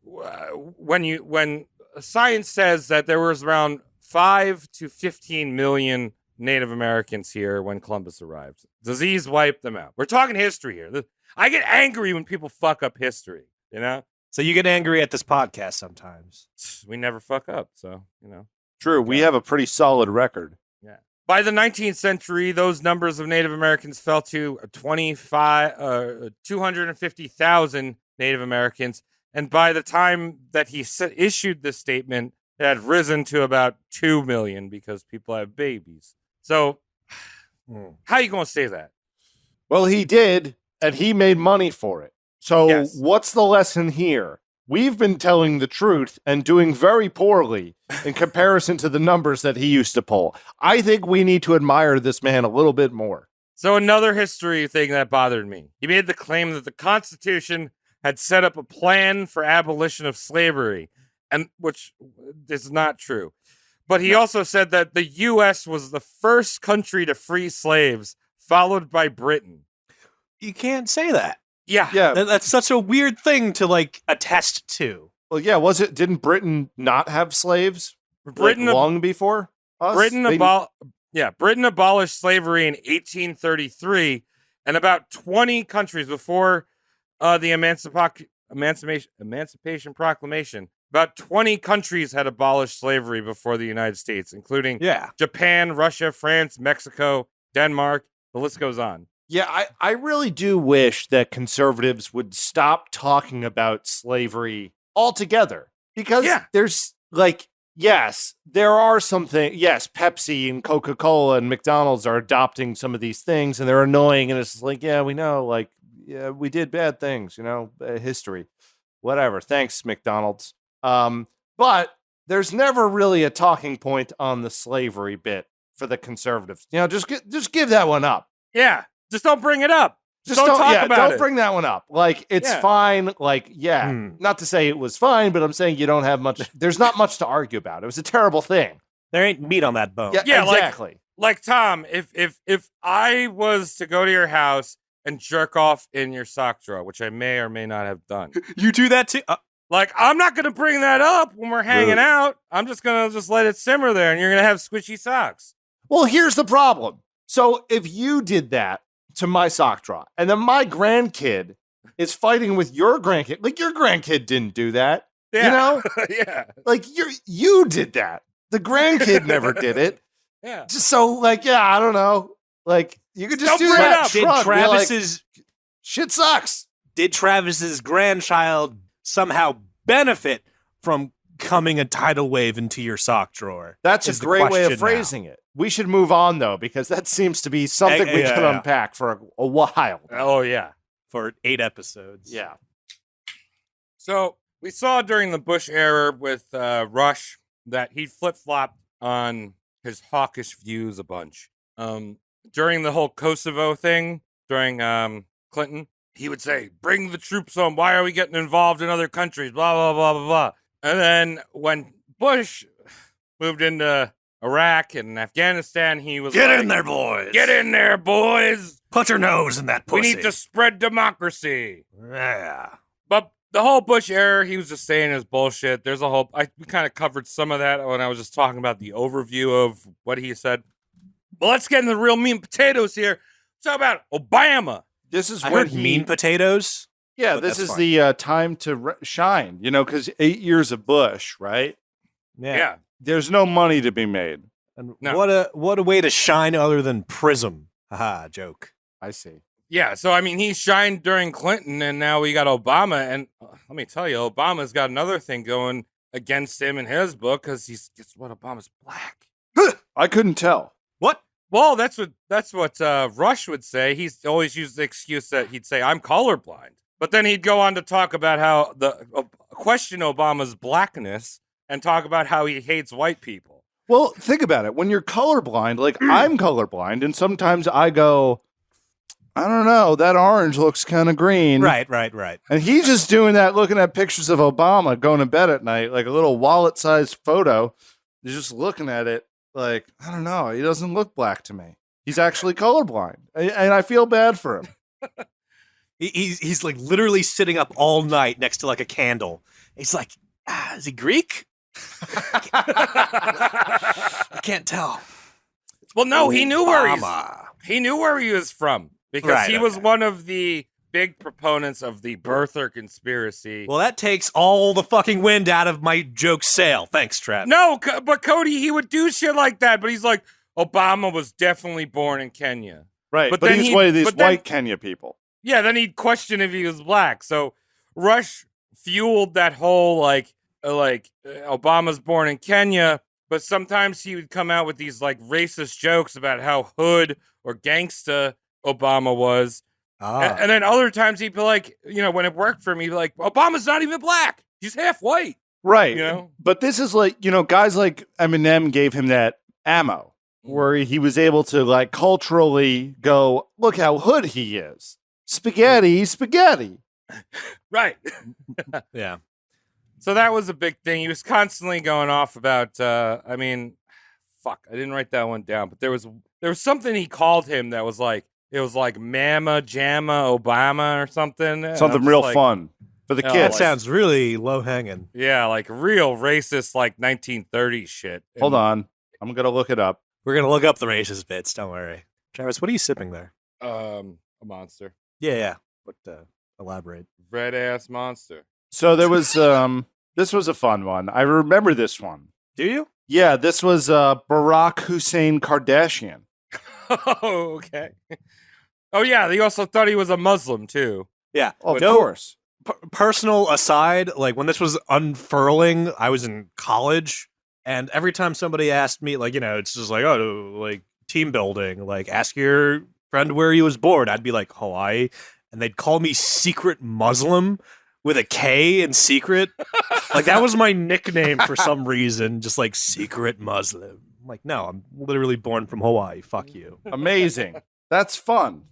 when science says that there was around 5 to 15 million Native Americans here when Columbus arrived. Disease wiped them out. We're talking history here. I get angry when people fuck up history, you know? So you get angry at this podcast sometimes. We never fuck up, so, you know. True, we have a pretty solid record. Yeah. By the 19th century, those numbers of Native Americans fell to 250,000 Native Americans. And by the time that he issued this statement, it had risen to about 2 million because people have babies. So how are you going to say that? Well, he did, and he made money for it. So Yes. What's the lesson here? We've been telling the truth and doing very poorly in comparison to the numbers that he used to pull. I think we need to admire this man a little bit more. So another history thing that bothered me. He made the claim that the Constitution had set up a plan for abolition of slavery, and which is not true. But he also said that the U.S. was the first country to free slaves, followed by Britain. You can't say that. Yeah. That's such a weird thing to like attest to. Well, yeah, didn't Britain not have slaves Britain long before us? Britain abolished slavery in 1833, and about 20 countries before the Emancipation Proclamation. About 20 countries had abolished slavery before the United States, including Japan, Russia, France, Mexico, Denmark. The list goes on. Yeah, I really do wish that conservatives would stop talking about slavery altogether. Because there's, like, yes, there are some things. Yes, Pepsi and Coca-Cola and McDonald's are adopting some of these things, and they're annoying, and it's like, yeah, we know, like, yeah, we did bad things, you know, history. Whatever. Thanks, McDonald's. But there's never really a talking point on the slavery bit for the conservatives. You know, just give that one up. Yeah. Just don't bring it up. Just don't talk about it. Don't bring that one up. Like, it's fine. Like, not to say it was fine, but I'm saying you don't have much. There's not much to argue about. It was a terrible thing. There ain't meat on that bone. Yeah, exactly. Like Tom, if I was to go to your house and jerk off in your sock drawer, which I may or may not have done. You do that too? Like, I'm not going to bring that up when we're hanging out. I'm just going to let it simmer there, and you're going to have squishy socks. Well, here's the problem. So if you did that to my sock drawer, and then my grandkid is fighting with your grandkid, like, your grandkid didn't do that. Yeah. You know? Yeah. Like, you did that. The grandkid never did it. Yeah. Just so, like, I don't know. Like, you could just Don't do bring it that. up. Did Shrug, Travis's shit sucks. Did Travis's grandchild somehow benefit from coming a tidal wave into your sock drawer? That's a is the great way of question phrasing it. We should move on, though, because that seems to be something we can unpack for a while. Oh, yeah. For 8 episodes. Yeah. So we saw during the Bush era with Rush that he flip-flopped on his hawkish views a bunch. During the whole Kosovo thing, during Clinton, he would say, bring the troops home. Why are we getting involved in other countries? Blah, blah, blah, blah, blah. And then when Bush moved into Iraq and Afghanistan, he was Get in there, boys. Get in there, boys. Put your nose in that pussy. We need to spread democracy. Yeah. But the whole Bush era, he was just saying his bullshit. There's a whole, we kind of covered some of that when I was just talking about the overview of what he said. But let's get into the real meat and potatoes here. Let's talk about Obama. This is I when heard mean potatoes. Yeah, this is the time to shine, you know, because 8 years of Bush, right? Yeah. There's no money to be made. And No. what a way to shine other than Prism. Haha, joke. I see. Yeah, so I mean, he shined during Clinton, and now we got Obama. And let me tell you, Obama's got another thing going against him in his book because guess what? Obama's black. I couldn't tell. What? Well, that's what Rush would say. He's always used the excuse that he'd say, I'm colorblind. But then he'd go on to talk about how question Obama's blackness and talk about how he hates white people. Well, think about it. When you're colorblind, like I'm colorblind, and sometimes I go, I don't know, that orange looks kind of green. Right. And he's just doing that, looking at pictures of Obama going to bed at night, like a little wallet-sized photo. He's just looking at it like, I don't know, he doesn't look black to me. He's actually colorblind, and I feel bad for him. He's like literally sitting up all night next to like a candle. He's like, is he Greek? I can't tell. Well, no, he knew where Obama. he knew where he was from because he was one of the big proponents of the birther conspiracy. Well, that takes all the fucking wind out of my joke sail. Thanks, Trav. No, but Cody, he would do shit like that, but he's like, Obama was definitely born in Kenya. Right, But but then he's one of these but then- white Kenya people. Yeah, then he'd question if he was black. So Rush fueled that whole like Obama's born in Kenya, but sometimes he would come out with these like racist jokes about how hood or gangsta Obama was. And then other times he'd be like, when it worked for me, he'd be like, Obama's not even black. He's half white. Right. You know? But this is like, guys like Eminem gave him that ammo where he was able to like culturally go, look how hood he is. Spaghetti. Right. Yeah. So that was a big thing. He was constantly going off about, I didn't write that one down, but there was something he called him that was like, it was like Mama Jamma Obama or something. Something real fun for the Oh, kids. That sounds really low hanging. Yeah, like real racist, like 1930s shit. Hold on. I'm going to look it up. We're going to look up the racist bits. Don't worry. Travis, what are you sipping there? A monster. Yeah. But elaborate. Red ass monster. So there was, this was a fun one. I remember this one. Do you? Yeah, this was Barack Hussein Kardashian. Oh, okay. Oh, yeah. They also thought he was a Muslim, too. Yeah. Of course. Personal aside, like when this was unfurling, I was in college, and every time somebody asked me, like, it's just like, oh, like team building, like ask your friend where he was born. I'd be like, Hawaii. And they'd call me Secret Muslim with a K in secret. Like that was my nickname for some reason, just like Secret Muslim. I'm like, no, I'm literally born from Hawaii. Fuck you. Amazing. That's fun.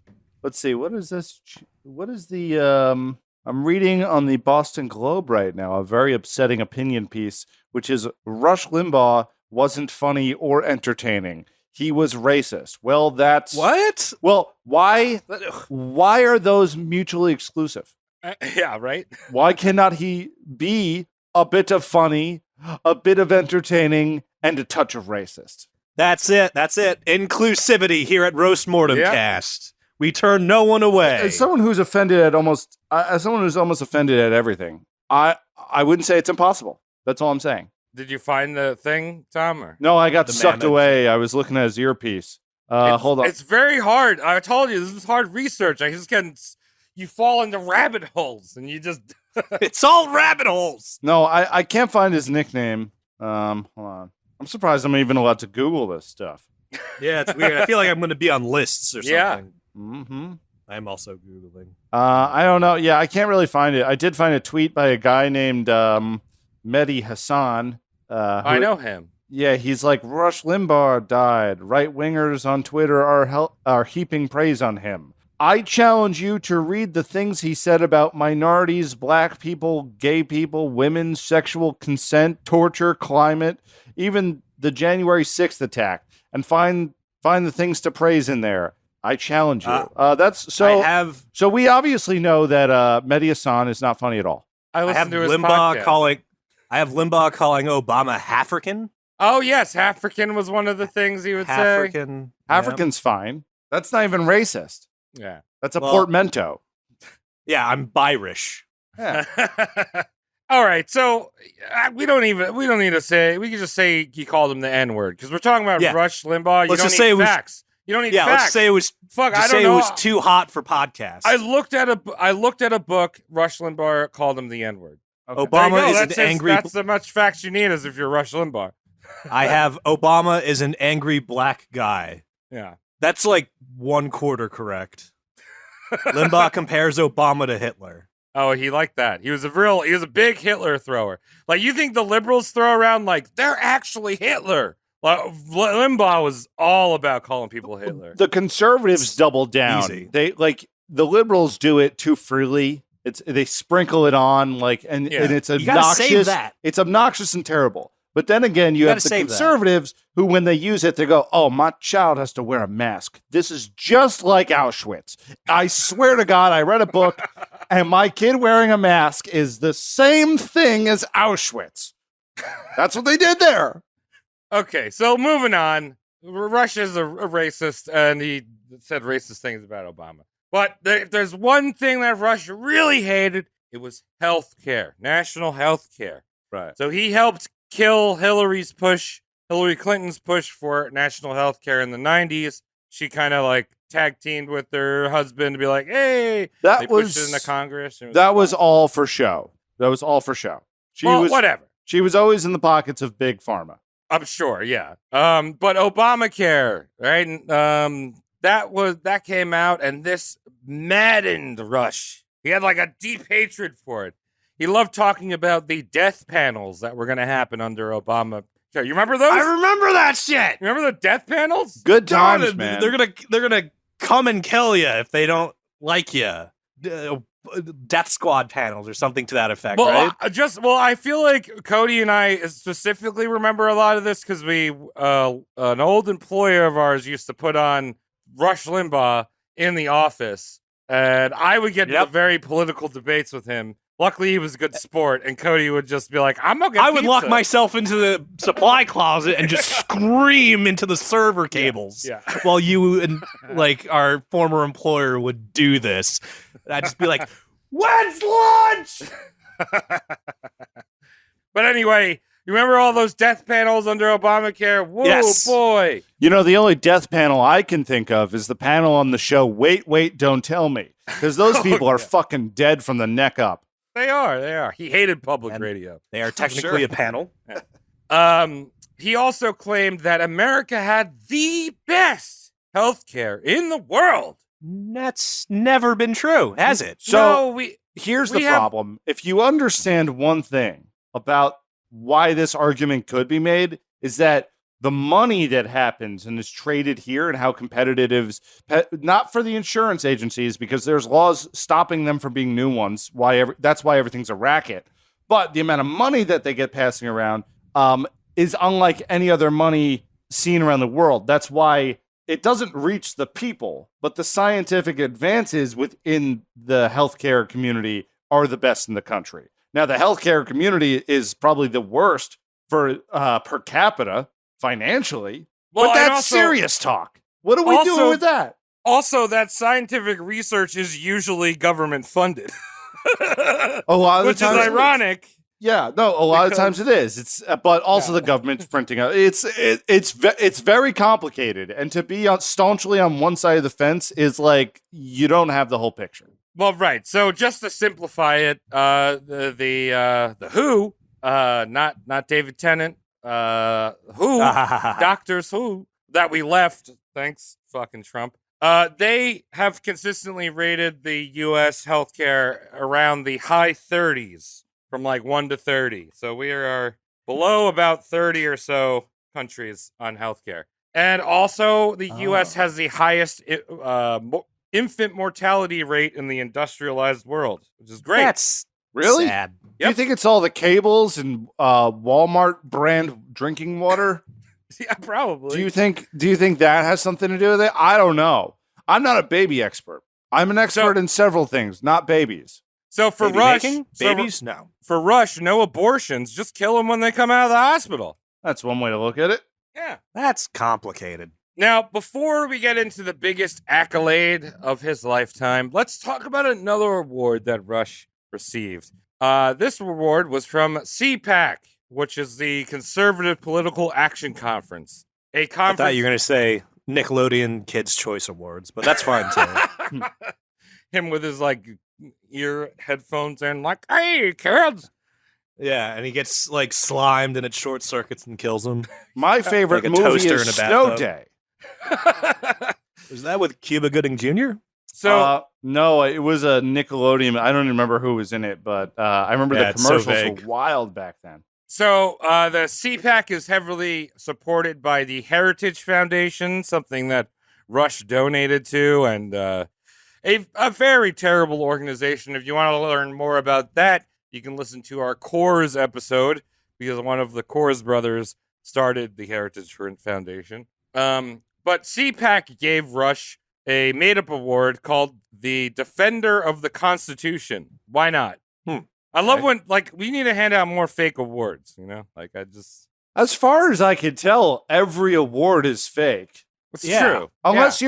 Let's see. What is this? What is the, I'm reading on the Boston Globe right now, a very upsetting opinion piece, which is Rush Limbaugh wasn't funny or entertaining. He was racist. Well, that's... What? Well, why are those mutually exclusive? Yeah, right? Why cannot he be a bit of funny, a bit of entertaining, and a touch of racist? That's it. Inclusivity here at Roast Mortem Cast. We turn no one away. As someone who's offended at almost offended at everything, I wouldn't say it's impossible. That's all I'm saying. Did you find the thing, Tom? Or? No, I got sucked away. I was looking at his earpiece. Hold on. It's very hard. I told you, this is hard research. You fall into rabbit holes, and you just... It's all rabbit holes. No, I can't find his nickname. Hold on. I'm surprised I'm even allowed to Google this stuff. Yeah, it's weird. I feel like I'm going to be on lists or something. Yeah. Mm-hmm. I'm also Googling. I don't know. Yeah, I can't really find it. I did find a tweet by a guy named Mehdi Hassan. I know him. Yeah, he's like, Rush Limbaugh died. Right-wingers on Twitter are heaping praise on him. I challenge you to read the things he said about minorities, black people, gay people, women, sexual consent, torture, climate, even the January 6th attack, and find the things to praise in there. I challenge you. So we obviously know that Mehdi Hassan is not funny at all. I have Limbaugh calling Obama African. Oh yes, African was one of the things he would say. African's fine. That's not even racist. Yeah, that's a portmanteau. Yeah, I'm Birish. Yeah. All right, so we don't need to say. We can just say he called him the N-word because we're talking about Rush Limbaugh. Let's just say facts. You don't need facts. Let's say it was. Fuck, I don't know. It was too hot for podcasts. I looked at a book. Rush Limbaugh called him the N-word. Okay. Obama is an angry. That's as much facts you need as if you're Rush Limbaugh. I have Obama is an angry black guy. Yeah, that's like 1/4 correct. Limbaugh compares Obama to Hitler. Oh, he liked that. He was a big Hitler thrower. Like, you think the liberals throw around like they're actually Hitler? Like, Limbaugh was all about calling people Hitler. The conservatives doubled down. Easy. They the liberals do it too freely. They sprinkle it on and it's obnoxious. You gotta save that. It's obnoxious and terrible. But then again, you have the conservatives who, when they use it, they go, oh, my child has to wear a mask. This is just like Auschwitz. I swear to God, I read a book, and my kid wearing a mask is the same thing as Auschwitz. That's what they did there. Okay, so moving on. Russia's a racist, and he said racist things about Obama. But if there's one thing that Russia really hated, it was health care, national health care. Right. So he helped kill Hillary Clinton's push for national health care in the 90s. She kind of like tag teamed with her husband to be like, hey, they pushed it into Congress. That was all for show. Whatever. She was always in the pockets of big pharma. I'm sure, yeah. But Obamacare, right? That came out, and this maddened Rush. He had like a deep hatred for it. He loved talking about the death panels that were going to happen under Obamacare. You remember those? I remember that shit. Remember the death panels? Good times, man. They're gonna come and kill you if they don't like you. Death Squad panels or something to that effect, right? I feel like Cody and I specifically remember a lot of this because an old employer of ours used to put on Rush Limbaugh in the office, and I would get into very political debates with him. Luckily, he was a good sport, and Cody would just be like, "I'm gonna get I would pizza." lock myself into the supply closet and just scream into the server cables while you and like our former employer would do this. And I'd just be like, "When's lunch?" But anyway, you remember all those death panels under Obamacare? Whoa, Yes. boy! You know, the only death panel I can think of is the panel on the show Wait, Don't Tell Me. Because those people are fucking dead from the neck up. They are. He hated public radio. They are technically a panel. He also claimed that America had the best healthcare in the world. That's never been true, has it? So here's the problem. If you understand one thing about why this argument could be made, is that the money that happens and is traded here and how competitive it is, not for the insurance agencies, because there's laws stopping them from being new ones. That's why everything's a racket. But the amount of money that they get passing around is unlike any other money seen around the world. That's why it doesn't reach the people, but the scientific advances within the healthcare community are the best in the country. Now, the healthcare community is probably the worst for per capita financially, but that's serious talk. What are we doing with that? Also, that scientific research is usually government funded. A lot of the times, which is ironic. Yeah, no, a lot of times it is. But also the government's printing out. It's very complicated, and to be staunchly on one side of the fence is like you don't have the whole picture. Well, right. So just to simplify it, the WHO, not David Tennant, Doctors Who that we left. Thanks, fucking Trump. They have consistently rated the U.S. healthcare around the high 30s. From like 1 to 30. So we are below about 30 or so countries on healthcare. And also, the U.S. has the highest infant mortality rate in the industrialized world, which is great. That's really sad. Yep. Do you think it's all the cables and Walmart brand drinking water? Yeah, probably. Do you think that has something to do with it? I don't know. I'm not a baby expert. I'm an expert in several things, not babies. So for babies, no. For Rush, no abortions. Just kill them when they come out of the hospital. That's one way to look at it. Yeah. That's complicated. Now, before we get into the biggest accolade of his lifetime, let's talk about another award that Rush received. This award was from CPAC, which is the Conservative Political Action Conference. A conference. I thought you were going to say Nickelodeon Kids' Choice Awards, but that's fine too. Him with his like ear headphones and like, hey kids. Yeah, and he gets like slimed and it short circuits and kills him. My favorite like movie is Snow Day. Is that with Cuba Gooding Jr.? So no, it was a Nickelodeon. I don't remember who was in it, but I remember the commercials were wild back then. So the CPAC is heavily supported by the Heritage Foundation, something that Rush donated to, and a very terrible organization. If you want to learn more about that, you can listen to our Coors episode, because one of the Coors brothers started the Heritage Foundation. But CPAC gave Rush a made-up award called the Defender of the Constitution. Why not? I love when, like, we need to hand out more fake awards, you know? Like, As far as I can tell, every award is fake. it's true. Unless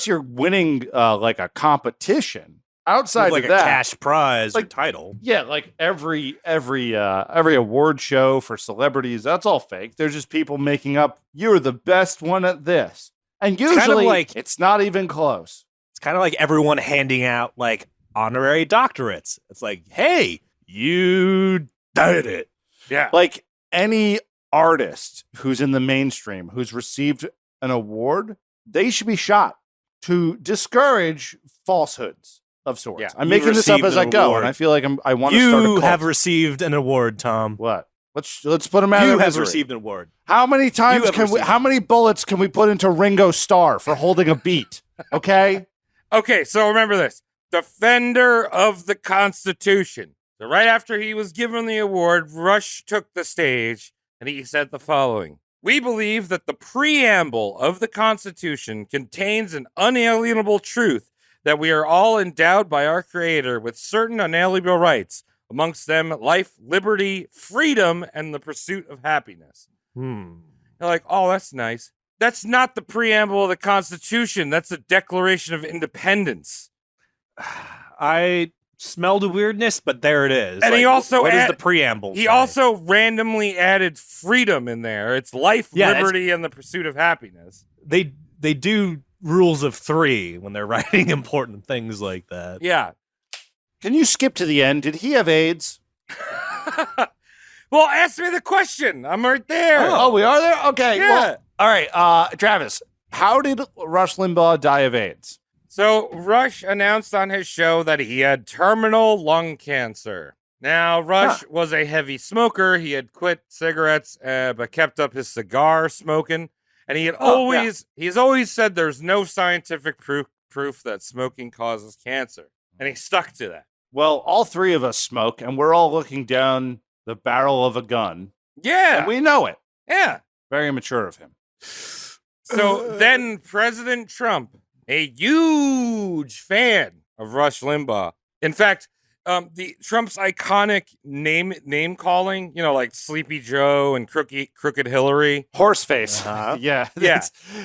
you're winning like a competition. Outside like of that, a cash prize or like, title. Yeah, like every award show for celebrities, that's all fake. They're just people making up, you're the best one at this. And usually kind of like, it's not even close. It's kind of like everyone handing out like honorary doctorates. It's like, hey, you did it. Yeah. Like any artist who's in the mainstream who's received an award, they should be shot to discourage falsehoods of sorts. Yeah. I'm making this up as I go, and I feel like I want to start a cult. You have received an award, Tom. What? Let's put him out of You have misery. received an award. How many times how many bullets can we put into Ringo Starr for holding a beat? Okay? Okay, so remember this. Defender of the Constitution. So right after he was given the award, Rush took the stage and he said the following. We believe that the preamble of the Constitution contains an unalienable truth that we are all endowed by our Creator with certain unalienable rights, amongst them life, liberty, freedom, and the pursuit of happiness. They're like, oh, that's nice. That's not the preamble of the Constitution. That's the Declaration of Independence. I smelled a weirdness, but there it is. And like, he also what is the preamble? He say? also randomly added freedom in there. It's life, liberty, and the pursuit of happiness. They do rules of 3 when they're writing important things like that. Yeah. Can you skip to the end? Did he have AIDS? Well, ask me the question. I'm right there. Oh, we are there? Okay. Yeah. Well, all right. Travis, how did Rush Limbaugh die of AIDS? So Rush announced on his show that he had terminal lung cancer. Now, Rush was a heavy smoker. He had quit cigarettes, but kept up his cigar smoking. And he had he's always said there's no scientific proof that smoking causes cancer. And he stuck to that. Well, all three of us smoke, and we're all looking down the barrel of a gun. Yeah. And we know it. Yeah. Very mature of him. So then President Trump, a huge fan of Rush Limbaugh. In fact, the Trump's iconic name calling, you know, like Sleepy Joe and Crooked Hillary. Horseface. Yeah.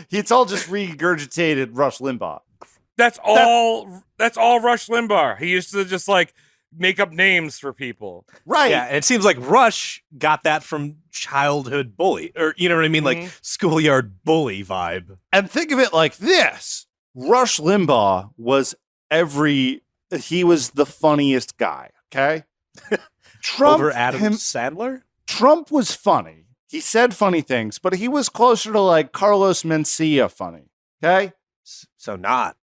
It's all just regurgitated Rush Limbaugh. That's all Rush Limbaugh. He used to just like make up names for people. Right. Yeah, and it seems like Rush got that from childhood bully, or you know what I mean? Like schoolyard bully vibe. And think of it like this. Rush Limbaugh was he was the funniest guy, okay? Trump Over Adam Sandler? Trump was funny. He said funny things, but he was closer to like Carlos Mencia funny, okay? So not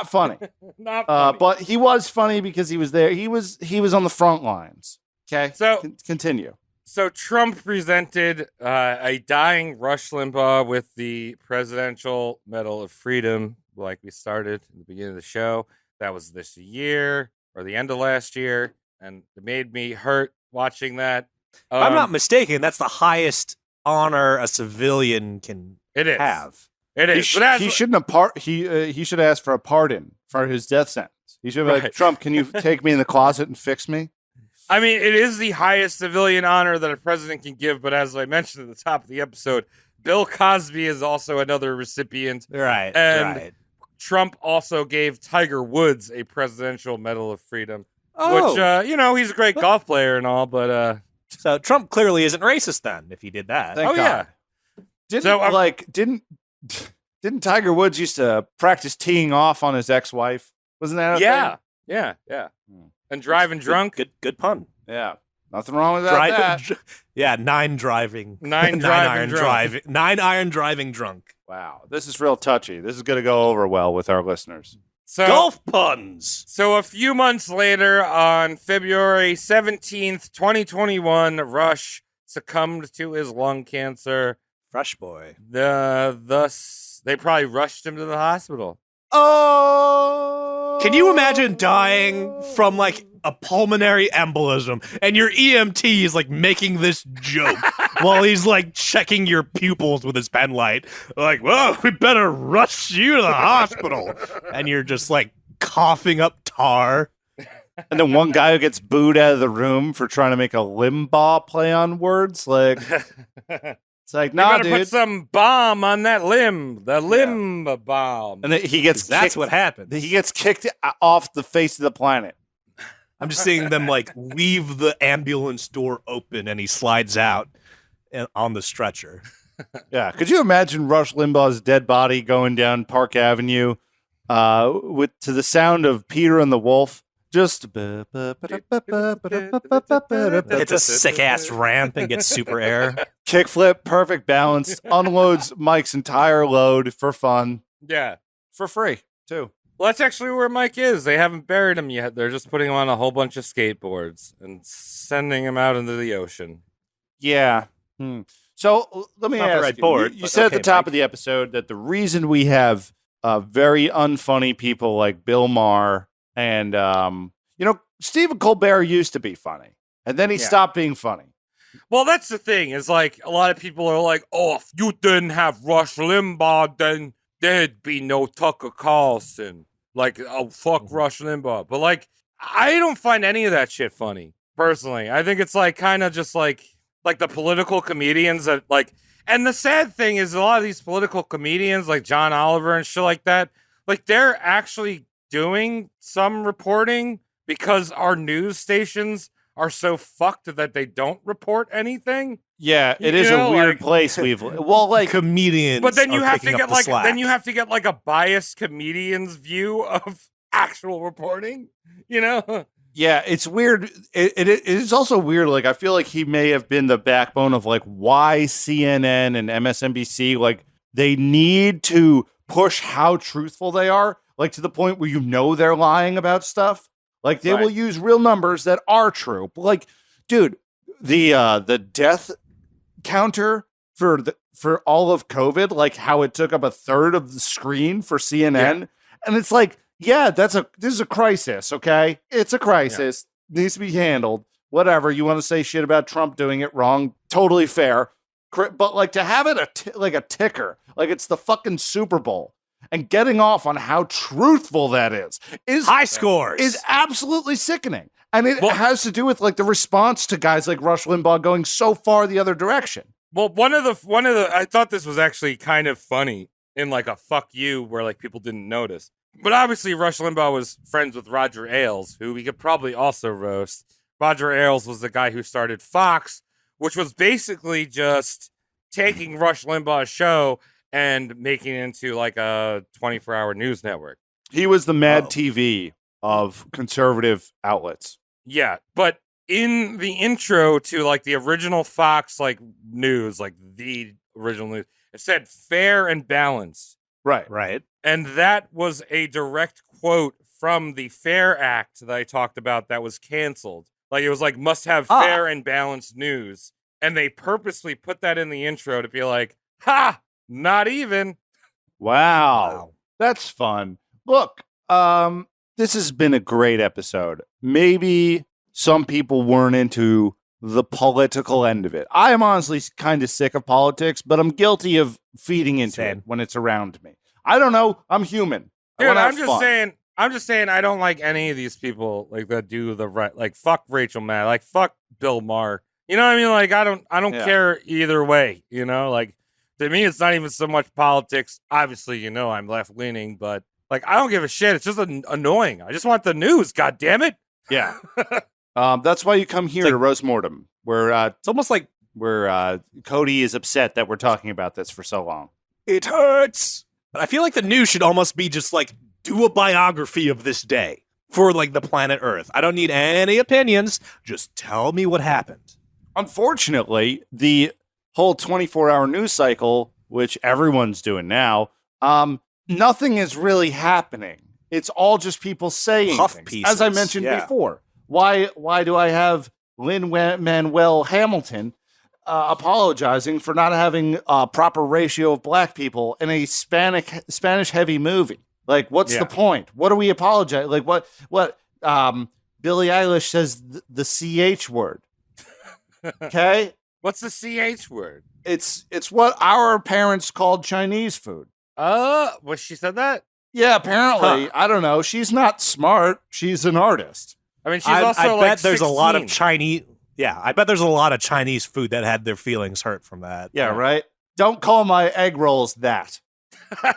funny. Not funny. But he was funny because he was there. He was on the front lines. Okay. So continue. So Trump presented a dying Rush Limbaugh with the Presidential Medal of Freedom, like we started in the beginning of the show. That was this year or the end of last year, and it made me hurt watching that. If I'm not mistaken, that's the highest honor a civilian can have. It is. He shouldn't have he should ask for a pardon for his death sentence. He should be like, Trump, can you take me in the closet and fix me? I mean, it is the highest civilian honor that a president can give, but as I mentioned at the top of the episode, Bill Cosby is also another recipient. Right. And Trump also gave Tiger Woods a Presidential Medal of Freedom, which, he's a great golf player and all, but... So Trump clearly isn't racist then, if he did that. Thank God. Didn't Tiger Woods used to practice teeing off on his ex-wife? Wasn't that a thing? Yeah. And driving drunk. Good pun. Yeah. Nothing wrong with that. 9 driving. 9 iron driving. 9 iron driving drunk. Wow. This is real touchy. This is going to go over well with our listeners. So, golf puns. So a few months later, on February 17th, 2021, Rush succumbed to his lung cancer. Fresh boy. Thus, they probably rushed him to the hospital. Oh! Can you imagine dying from like a pulmonary embolism and your EMT is like making this joke while he's like checking your pupils with his pen light? Like, well, we better rush you to the hospital. And you're just like coughing up tar. And then one guy who gets booed out of the room for trying to make a Limbaugh play on words. Like, it's like, nah, dude. Put some bomb on that limb. The Limbaugh bomb. And then he gets that's what happens. He gets kicked off the face of the planet. I'm just seeing them like leave the ambulance door open and he slides out on the stretcher. Yeah. Could you imagine Rush Limbaugh's dead body going down Park Avenue to the sound of Peter and the Wolf? Just It's a sick ass ramp and gets super air. Kickflip, perfect balance, unloads Mike's entire load for fun. Yeah. For free, too. Well, that's actually where Mike is. They haven't buried him yet. They're just putting him on a whole bunch of skateboards and sending him out into the ocean. Yeah. So let me ask you. You said at the top of the episode that the reason we have very unfunny people like Bill Maher and, Stephen Colbert used to be funny. And then he stopped being funny. Well, that's the thing. Is like a lot of people are like, oh, if you didn't have Rush Limbaugh, then there'd be no Tucker Carlson. Like, oh, fuck Rush Limbaugh. But, like, I don't find any of that shit funny, personally. I think it's, like, kind of just, like the political comedians that, like... And the sad thing is a lot of these political comedians, like John Oliver and shit like that, like, they're actually doing some reporting because our news stations are so fucked that they don't report anything. Yeah, it is a weird place we've... Well, like... Comedians But then you have to get, like... slack. Then you have to get, like, a biased comedian's view of actual reporting, you know? Yeah, it's weird. It is also weird. Like, I feel like he may have been the backbone of, like, why CNN and MSNBC, like, they need to push how truthful they are, like, to the point where they're lying about stuff. Like, they will use real numbers that are true. But, like, dude, the death counter for all of COVID, like, how it took up a third of the screen for CNN, and it's like, yeah, this is a crisis, okay? It's a crisis. Needs to be handled. Whatever. You want to say shit about Trump doing it wrong, totally fair. But, like, to have it like a ticker, like it's the fucking Super Bowl, and getting off on how truthful that is high scores. Is absolutely sickening. And it has to do with, like, the response to guys like Rush Limbaugh going so far the other direction. Well, one of the I thought this was actually kind of funny in, like, a fuck you where, like, people didn't notice. But obviously, Rush Limbaugh was friends with Roger Ailes, who we could probably also roast. Roger Ailes was the guy who started Fox, which was basically just taking Rush Limbaugh's show and making it into, like, a 24-hour news network. He was the Mad TV of conservative outlets. Yeah, but in the intro to, like, the original Fox, like, news, like, the original news, it said fair and balanced. Right. And that was a direct quote from the Fair Act that I talked about that was canceled. Like, it was like, must have fair and balanced news. And they purposely put that in the intro to be like, ha, not even. Wow. That's fun. Look, this has been a great episode. Maybe some people weren't into the political end of it. I am honestly kind of sick of politics, but I'm guilty of feeding into it when it's around me. I don't know. I'm human. Dude, I'm just saying I don't like any of these people, like, that do the right, like, fuck Rachel Maddow, like, fuck Bill Maher. You know what I mean? Like, I don't care either way, you know? Like, to me, it's not even so much politics. Obviously, you know, I'm left leaning, but, like, I don't give a shit. It's just annoying. I just want the news. God damn it. Yeah. That's why you come here to Roast Mortem, where it's almost like where Cody is upset that we're talking about this for so long. It hurts. But I feel like the news should almost be just like, do a biography of this day for, like, the planet Earth. I don't need any opinions. Just tell me what happened. Unfortunately, the whole 24-hour news cycle, which everyone's doing now, nothing is really happening. It's all just people saying Puff things. pieces. As I mentioned before. Why do I have Lin-Manuel Hamilton apologizing for not having a proper ratio of black people in a Spanish-heavy movie? Like, what's the point? What are we apologizing? Like, what? Billie Eilish says the CH word. Okay? What's the CH word? It's what our parents called Chinese food. Well, she said that? Yeah, apparently. I don't know. She's not smart. She's an artist. I mean, she's also bet there's 16. a lot of Chinese. Yeah, I bet there's a lot of Chinese food that had their feelings hurt from that. Yeah, right? Don't call my egg rolls that.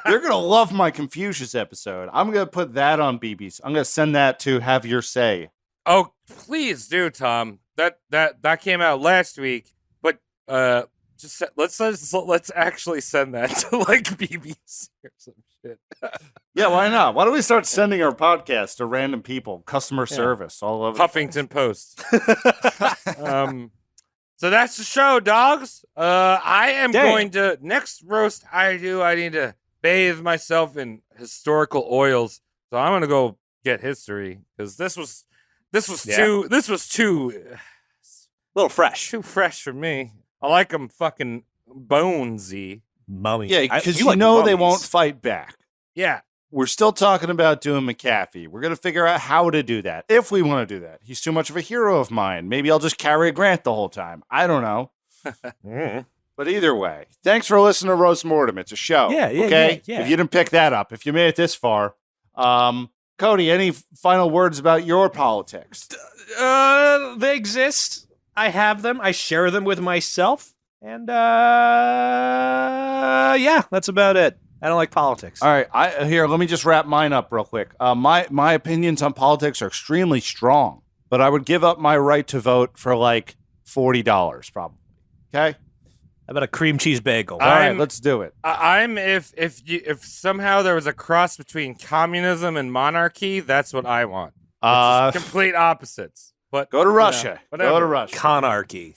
You're going to love my Confucius episode. I'm going to put that on BB's. I'm going to send that to Have Your Say. Oh, please do, Tom. That came out last week, but just let's actually send that to like BBC or some shit. Yeah, why not? Why don't we start sending our podcast to random people, customer service all over Huffington Post. So that's the show, dogs. I am going to next roast I need to bathe myself in historical oils. So I'm gonna go get history because this was too A little fresh. too fresh for me. I like them fucking bonesy. Mummy. Yeah, because you like know they mummies. won't fight back. Yeah. We're still talking about doing McAfee. We're going to figure out how to do that, if we want to do that. He's too much of a hero of mine. Maybe I'll just carry a Grant the whole time. I don't know. But either way, thanks for listening to Roast Mortem. It's a show. Yeah, okay? yeah. If you didn't pick that up, if you made it this far, Cody, any final words about your politics? They exist. I have them. I share them with myself. And, yeah, that's about it. I don't like politics. All right, here, let me just wrap mine up real quick. My opinions on politics are extremely strong, but I would give up my right to vote for like $40 probably. Okay? How about a cream cheese bagel? All right, let's do it. I'm if somehow there was a cross between communism and monarchy, that's what I want. It's complete opposites. But go to Russia. Whatever. Go to Russia. Conarchy.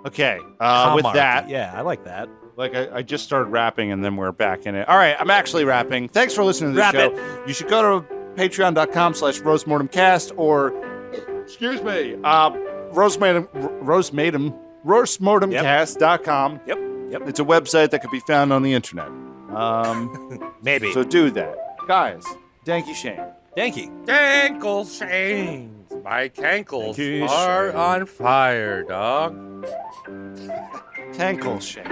Okay, with Comarchy. that, Yeah, I like that. like I just started rapping and then we're back in it. All right, I'm actually rapping. Thanks for listening to the Rap show. it. You should go to patreon.com/roastmortemcast or, excuse me, roastmortemcast.com. Yep. It's a website that could be found on the internet. Maybe. So do that. Guys, Danky Shane. Thank you. Cankle Shanes. My cankles Thank you, are Shane. on fire, dog. Tankle Shane.